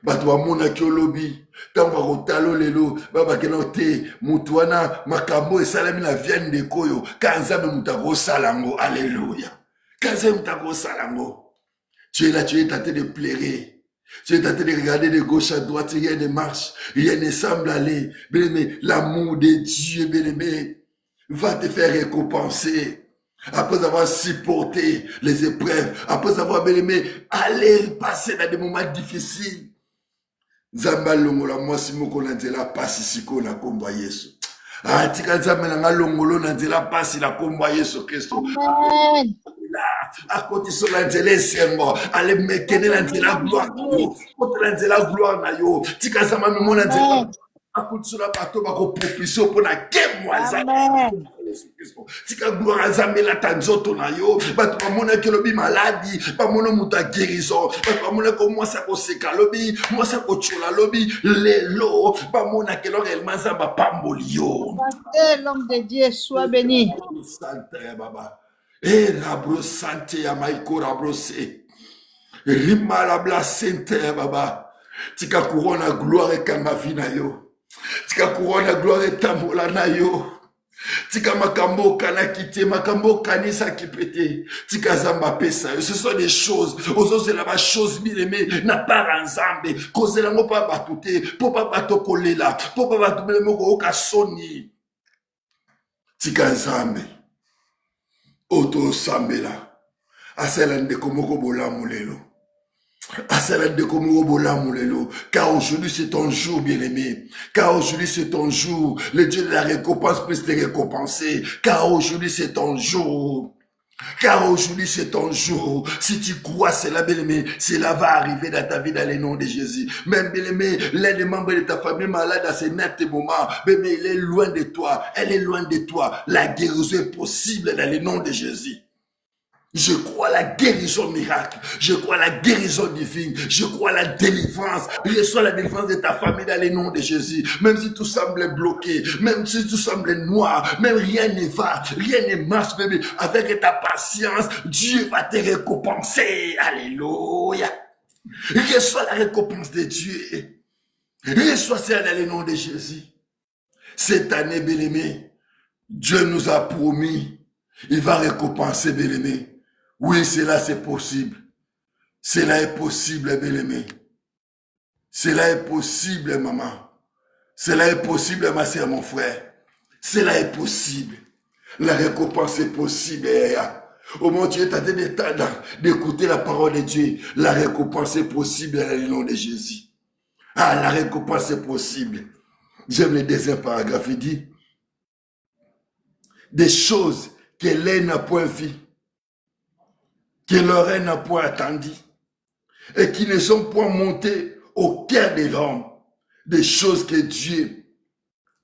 Bato amona kiolobi tamba rotalo lelo baba kenote mutuana makambo esalami na viande de koyo kanzabe mutako salango. Alléluia. Kanzabe mutako salango. Tu es là, tu es tenté de pleurer. Tu es tenté de regarder de gauche à droite, rien ne marche, rien ne semble aller. Bien-aimé, l'amour de Dieu, bien-aimé, va te faire récompenser. Après avoir supporté les épreuves, après avoir, bien-aimé, allé passer dans des moments difficiles. Zamba longola moi si moko lanzela pasi siko na komba Yesu. Ah, tika nzambe na nga longolo na nzela pasi na kombo ya Yesu Kristo. Amen. Akotiso na nzela esembo. Ale mekene na nzela gloire na yo. Kote na nzela gloire na yo. Tika nzambe mimo na nzela. Akotiso na bato bakopropulsio mpona kemwa nzambe. Amen. Tika gloire à nzambe lata nzoto na yo. Bato bamonaki lobi maladi. Bamona moto ya guérison. Bato bamonaki mwasi akoseka lobi. Mwasi akochola lobi. Lelo bamonaki lo réellement nzambe apamboli yo. L'homme de Dieu soit béni. Sante baba. E rabro sante ya maiko rabrose. Rima rabla sente baba. Tika couronne à gloire et kamavina yo. Tika couronne à gloire et tambola na yo. Tika makambo kana kite, makambo kanisa kipete. Tika zamba pesa. Ce sont des choses. Ozo la chose bien aimée. Na para nzambe. Koze la pa batute. Popa bato kolela. Popa bato moko oka soni. Tika nzambe. Oto sambela. Asela ndeko moko bolamu lelo. Asela ndeko moko bolamu lelo. Car aujourd'hui c'est ton jour, bien-aimé. Car aujourd'hui c'est ton jour. Le Dieu de la récompense puisse te récompenser. Car aujourd'hui c'est ton jour. Car aujourd'hui c'est ton jour. Si tu crois cela, bien-aimé, cela va arriver dans ta vie dans le nom de Jésus. Même, bien-aimé, l'un des membres de ta famille malade à ces nets moments, bien-aimé, il est loin de toi. Elle est loin de toi. La guérison est possible dans le nom de Jésus. Je crois à la guérison miracle. Je crois à la guérison divine. Je crois à la délivrance. Reçois la délivrance de ta famille dans le nom de Jésus. Même si tout semble bloqué, même si tout semble noir, même rien ne va, rien ne marche, bébé. Avec ta patience, Dieu va te récompenser. Alléluia. Reçois la récompense de Dieu. Reçois ça dans le nom de Jésus. Cette année, bien-aimé, Dieu nous a promis, il va récompenser, bien-aimé. Oui, cela c'est possible. Cela est possible, bien-aimé. Cela est possible, maman. Cela est possible, ma soeur, mon frère. Cela est possible. La récompense est possible. Au moment où tu es en train d'écouter la parole de Dieu, la récompense est possible dans le nom de Jésus. Ah, la récompense est possible. J'aime le deuxième paragraphe. Il dit des choses que l'œil n'a point vues, que l'oreille n'a point attendu, et qui ne sont point montées au cœur de l'homme, des choses que Dieu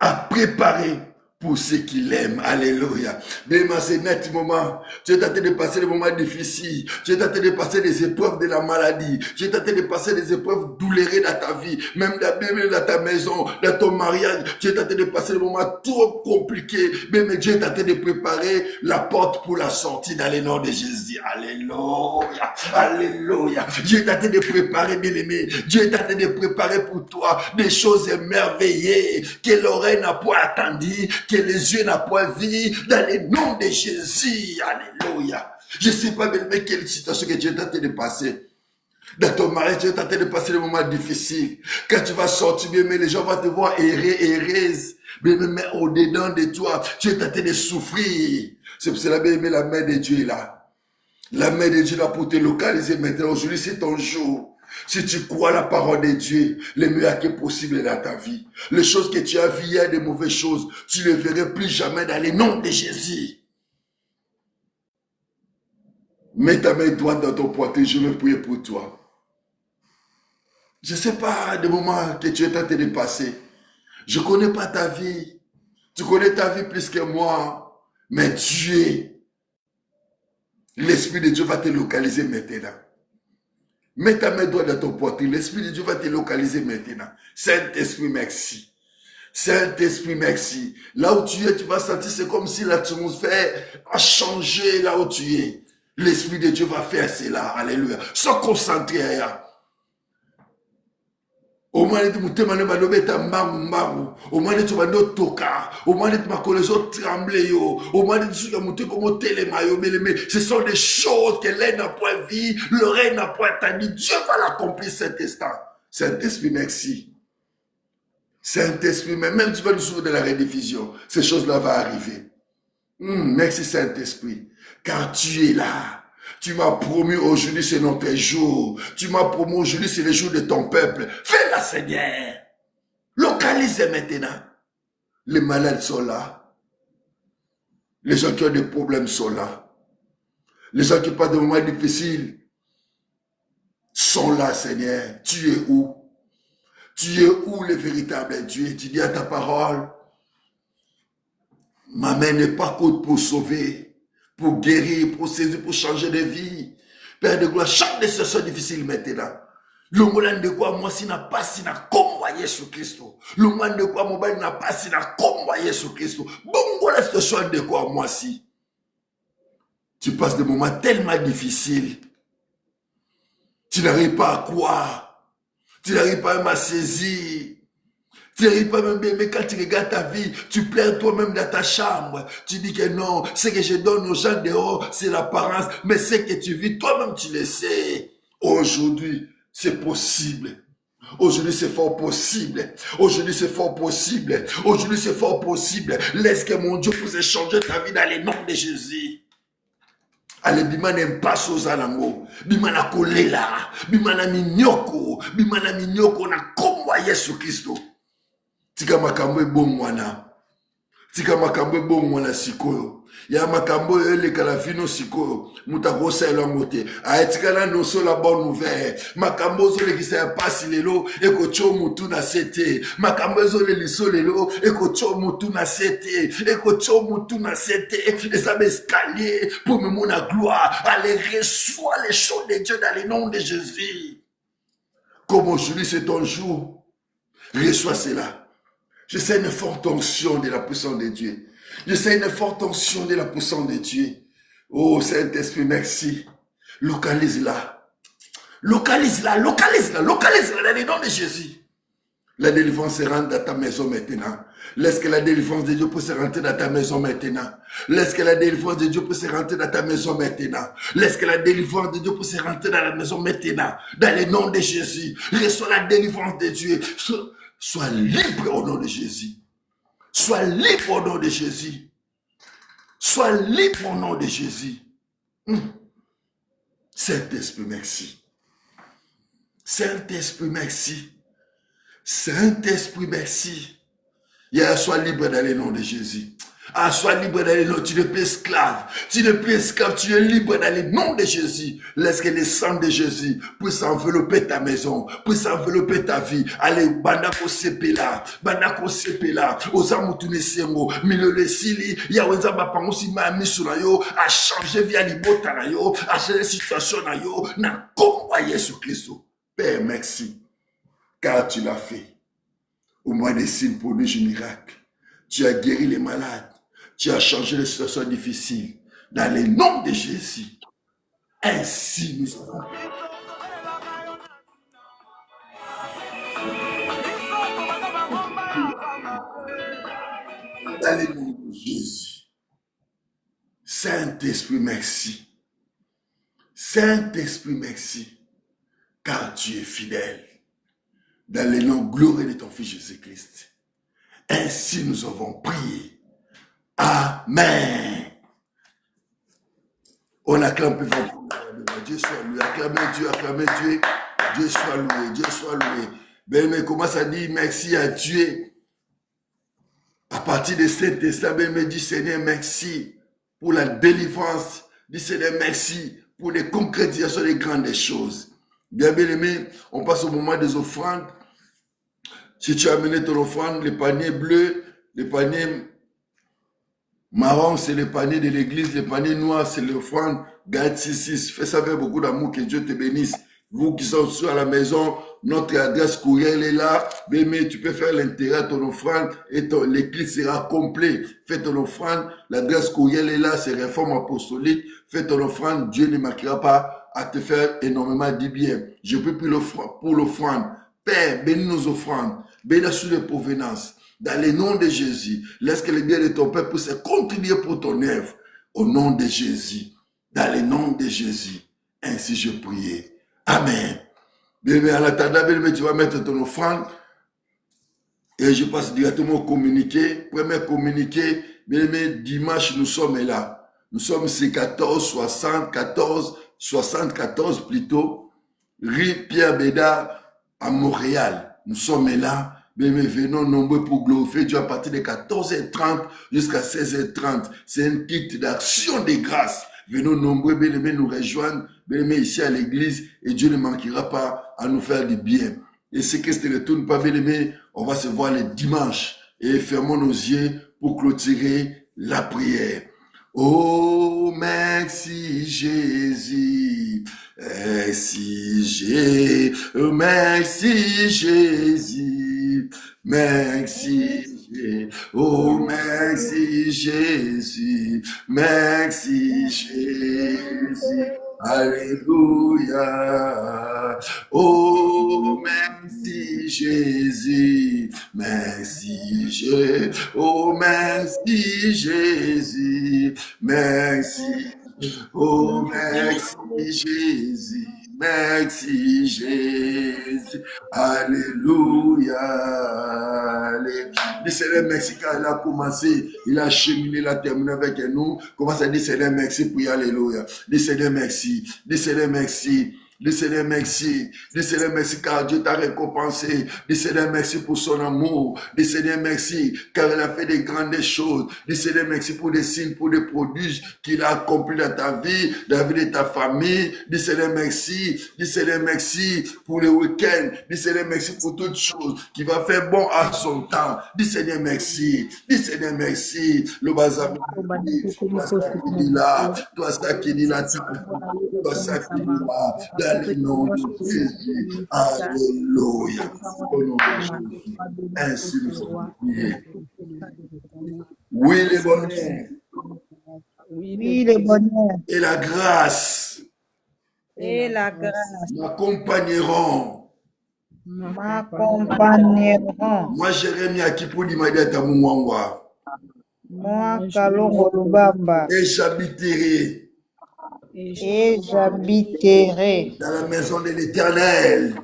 a préparées pour ceux qui l'aiment. Alléluia. Mais c'est net moment. Tu es en train de passer des moments difficiles. Tu es en train de passer des épreuves de la maladie. Tu es en train de passer des épreuves douloureuses dans ta vie. Même dans ta maison, dans ton mariage. Tu es en train de passer des moments trop compliqués. Mais Dieu est en train de préparer la porte pour la sortie dans le nom de Jésus. Alléluia. Alléluia. Dieu est en train de préparer, bien-aimé. Dieu est en train de préparer pour toi des choses émerveillées que l'oreille n'a pas attendues, que les yeux n'ont pas vu, dans le nom de Jésus. Alléluia. Je ne sais pas, mais quelle situation que tu es en train de passer. Dans ton mariage, tu es en train de passer des moments difficiles. Quand tu vas sortir, mais les gens vont te voir errer. Mais au-dedans de toi, tu es en train de souffrir. C'est pour cela, mais la main de Dieu est là. La main de Dieu est là pour te localiser maintenant. Aujourd'hui, c'est ton jour. Si tu crois la parole de Dieu, le miracle possible dans ta vie. Les choses que tu as vues hier, des mauvaises choses, tu ne les verras plus jamais dans le nom de Jésus. Mets ta main droite dans ton poitrine, je vais prier pour toi. Je ne sais pas des moments que tu es en train de passer. Je ne connais pas ta vie. Tu connais ta vie plus que moi. Mais Dieu, l'Esprit de Dieu va te localiser maintenant. Mets ta main droite dans ton poitrine. L'Esprit de Dieu va te localiser maintenant. Saint-Esprit, merci. Saint-Esprit, merci. Là où tu es, tu vas sentir, c'est comme si l'atmosphère a changé là où tu es. L'Esprit de Dieu va faire cela. Alléluia. Sois concentré. Au moins, tu vas au moins, tu vas toka. Au moins, tu vas trembler. Au moins, tu vas comme mais ce sont des choses que l'œil n'a pas vu, l'oreille n'a pas entendu. Dieu va l'accomplir cet instant. Saint-Esprit, merci. Saint-Esprit, même tu vas nous souvenir de la rediffusion. Ces choses-là vont arriver. Merci Saint-Esprit. Car tu es là. Tu m'as promis aujourd'hui, c'est notre jour. Tu m'as promis aujourd'hui, c'est le jour de ton peuple. Fais-la, Seigneur. Localise maintenant. Les malades sont là. Les gens qui ont des problèmes sont là. Les gens qui passent des moments difficiles sont là, Seigneur. Tu es où? Tu es où le véritable Dieu? Tu dis à ta parole, ma main n'est pas courte pour sauver, pour guérir, pour saisir, pour changer de vie. Père de gloire, change des situations difficiles maintenant. Le moulin de quoi moi si n'a pas si n'a comme Jésus Christ. Le moulin de quoi mon bail n'a pas si n'a comme Jésus Christ. Bon voilà la situation de quoi moi si. Tu passes des moments tellement difficiles. Tu n'arrives pas à croire. Tu n'arrives pas même à saisir. Tu n'arrives pas même, mais quand tu regardes ta vie, tu pleures toi-même dans ta chambre. Tu dis que non, ce que je donne aux gens dehors, c'est l'apparence. Mais ce que tu vis, toi-même tu le sais. Aujourd'hui, c'est possible. Aujourd'hui, c'est fort possible. Aujourd'hui, c'est fort possible. Aujourd'hui, c'est fort possible. Laisse que mon Dieu puisse changer ta vie dans le nom de Jésus. Allez, bimana mpaso ozalango, bimana kolela, bimana minyoko na komwa Yesu Kristo. Tika makambo ebongwana. Tika makambo ebongwana sikoyo. Ya makambo elekala vino sikoyo. Mutakosa elongo te. Aetikala noso la bonne nouvelle. Makambo zo lekisa ya pasi lelo eko cho mutu na sete. Makambo zo leliso lelo eko cho mutu na sete. Eko cho mutu na sete. Les hommes escaliers pour me mon gloire. Allez, reçois les choses de Dieu dans le nom de Jésus. Comme aujourd'hui c'est ton jour. Reçois cela. Je sais une forte onction de la puissance de Dieu. Je sais une forte onction de la puissance de Dieu. Oh Saint-Esprit, merci. Localise-la. Localise-la, localise-la, localise-la dans le nom de Jésus. La délivrance se rentre dans ta maison maintenant. Laisse que la délivrance de Dieu puisse rentrer dans ta maison maintenant. Laisse que la délivrance de Dieu puisse rentrer dans ta maison maintenant. Laisse que la délivrance de Dieu puisse rentrer dans la maison maintenant. Dans le nom de Jésus. Reçois la délivrance de Dieu. Sois libre au nom de Jésus. Sois libre au nom de Jésus. Sois libre au nom de Jésus. Saint-Esprit, merci. Saint-Esprit, merci. Saint-Esprit, merci. Sois libre dans le nom de Jésus. Sois libre dans le nom. Tu n'es plus esclave. Tu n'es plus esclave. Tu es libre dans le nom de Jésus. Laisse que le sang de Jésus puisse envelopper ta maison, puisse envelopper ta vie. Allez, bandako sepela, bandako sepela. Osamutune sengo, milole sili. Ya wenzamba pangosi ma misuna yo, a changer via libota na yo, a changer situation na yo, na komwa Yesu Christo. Père, merci, car tu l'as fait. Au moins des signes, prodiges, miracles. Tu as guéri les malades. Tu as changé les situations difficiles. Dans le nom de Jésus. Ainsi nous avons. Dans le nom de Jésus. Saint-Esprit, merci. Saint-Esprit, merci. Car tu es fidèle. Dans le nom glorieux de ton Fils Jésus-Christ. Ainsi nous avons prié. Amen. On acclame plus fort. Dieu soit loué. Acclamez Dieu, acclamez Dieu. Dieu soit loué, Dieu soit loué. Ben, mais commence à dire merci à Dieu. À partir de cet instant, ben, me dit Seigneur, merci pour la délivrance. Dis Seigneur, merci pour les concrétisations des grandes choses. Bien aimé, on passe au moment des offrandes. Si tu as amené ton offrande, le panier bleu, le panier marron, c'est le panier de l'église, le panier noir, c'est l'offrande. Garde 6. Fais ça avec beaucoup d'amour, que Dieu te bénisse. Vous qui sont sur la maison, notre adresse courriel est là. Mais tu peux faire l'intérêt à ton offrande et l'église sera complet. Fais ton offrande, l'adresse courriel est là, c'est Réforme Apostolique. Fais ton offrande, Dieu ne manquera pas à te faire énormément du bien. Je peux plus pour l'offrande. Père, bénis nos offrandes, bénis sur les provenances. Dans le nom de Jésus, laisse que le bien de ton Père puisse contribuer pour ton œuvre. Au nom de Jésus, dans le nom de Jésus, ainsi je prie. Amen. Bien, en attendant, bien, tu vas mettre ton offrande et je passe directement au communiqué. Premier communiqué, bien, dimanche, nous sommes là. Nous sommes C14 74 plutôt, rue Pierre Bédard à Montréal. Nous sommes là Bien, venons nombreux pour glorifier Dieu à partir de 14h30 jusqu'à 16h30. C'est un titre d'action de grâce. Venons nombreux, bien aimés, nous rejoindre, bien aimés, ici à l'église, et Dieu ne manquera pas à nous faire du bien. Et si Christ ne retourne pas, bien aimés, on va se voir le dimanche. Et fermons nos yeux pour clôturer la prière. Oh, merci Jésus, merci Jésus, merci Jésus, merci Jésus, oh merci Jésus, merci Jésus, alléluia. Oh, merci Jésus, merci Jésus, oh merci Jésus, merci, oh merci Jésus, merci Jésus, alléluia. Le Seigneur merci quand il a commencé, il a cheminé, il a terminé avec nous. Commence à dire Seigneur merci pour alléluia. Le Seigneur merci, le Seigneur merci. Le Seigneur merci, le Seigneur merci car Dieu t'a récompensé, le Seigneur merci pour son amour, le Seigneur merci car il a fait des grandes choses, le Seigneur merci pour des signes, pour des prodiges qu'il a accomplis dans ta vie, dans la vie de ta famille, le Seigneur merci pour le week-end, le Seigneur merci pour toutes choses qui va faire bon à son temps, le Seigneur merci, le bazar, toi ça qui dit là, toi ça qui dit là, dans le nom de Jésus. Alléluia. Au nom de Jésus. Ainsi nous sommes priés. Oui, le bonheur. Oui, le bonheur Et la grâce et la grâce m'accompagneront. m'accompagneront. Moi, Jérémie Akipoli m'a dit à Tamouangwa. Moi, Kalongo Lubamba, Et j'habiterai et j'habiterai dans la maison de l'Éternel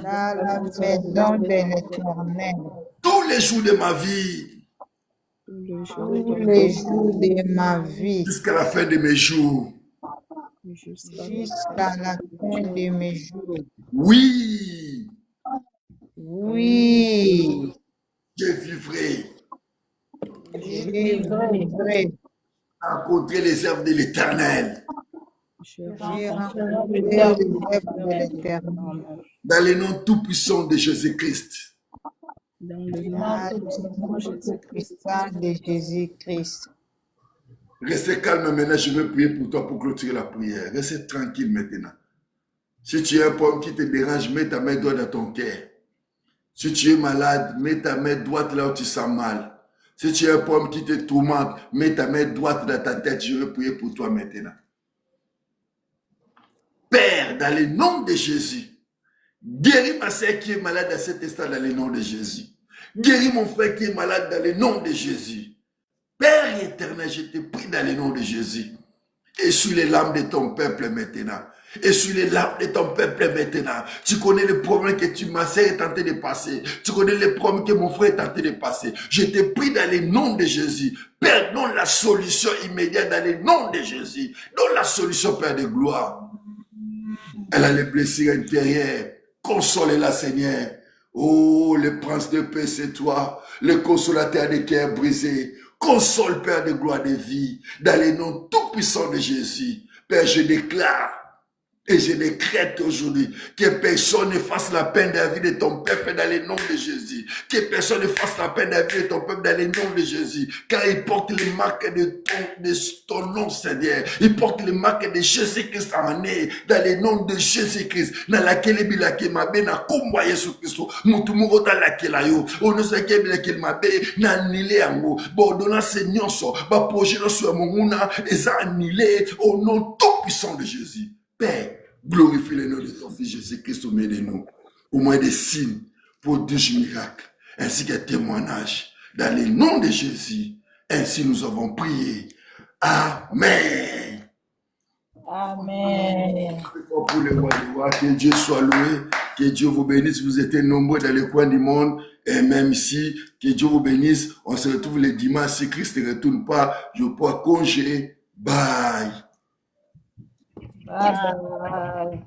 dans la maison de l'Éternel tous les jours de ma vie tous les jours de ma vie jusqu'à la fin de mes jours. jusqu'à la fin de mes jours. Oui, Oui, je vivrai je vivrai. rencontrer les œuvres de l'Éternel J'ai rencontré les œuvres de l'Éternel. dans le nom tout-puissant de Jésus-Christ. Dans le nom puissant de Jésus-Christ. Restez calme maintenant, je vais prier pour toi pour clôturer la prière. Restez tranquille maintenant. Si tu as un problème qui te dérange, mets ta main droite dans ton cœur. Si tu es malade, mets ta main droite là où tu sens mal. Si tu as un problème qui te tourmente, mets ta main droite dans ta tête. Je vais prier pour toi maintenant. Père, dans le nom de Jésus, guéris ma soeur qui est malade à cet instant dans le nom de Jésus. Guéris mon frère qui est malade dans le nom de Jésus. Père éternel, je te prie dans le nom de Jésus. Essuie les larmes de ton peuple maintenant. Essuie les larmes de ton peuple maintenant. Tu connais les problèmes que ma soeur est tenté de passer. Tu connais les problèmes que mon frère est tenté de passer. Je te prie dans le nom de Jésus. Père, donne la solution immédiate dans le nom de Jésus. Donne la solution, Père de gloire. Elle a les blessures intérieures. Console-la, Seigneur. Oh, le prince de paix, c'est toi. Le consolateur des cœurs brisés. Console, Père de gloire de vie. Dans le nom tout-puissant de Jésus. Père, je déclare et je décrète aujourd'hui que personne ne fasse la peine de la vie de ton peuple dans le nom de Jésus. Que personne ne fasse la peine de la vie de ton peuple dans le nom de Jésus. Car il porte les marques de ton nom, Seigneur. Il porte les marques de Jésus-Christ en eux. Dans le nom de Jésus-Christ. Dans laquelle il a été mabe na kumba Jésus-Christ. Mutumuro dans laquelle ayo. On ne sait qu'il a été mabe na annulé yango. Bon, donnant Seigneur so. Ba projet no sur mon muna. Et ça annulé au nom tout puissant de Jésus. Père, glorifie le nom de ton Fils Jésus-Christ au milieu de nous. Au moins des signes, prodiges, miracles, ainsi que témoignages. Dans le nom de Jésus, ainsi nous avons prié. Amen. Amen. Pour le roi des rois, que Dieu soit loué, que Dieu vous bénisse. Vous êtes nombreux dans les coins du monde et même ici, que Dieu vous bénisse. On se retrouve le dimanche. Si Christ ne retourne pas, je prends congé. Bye. Bye bye.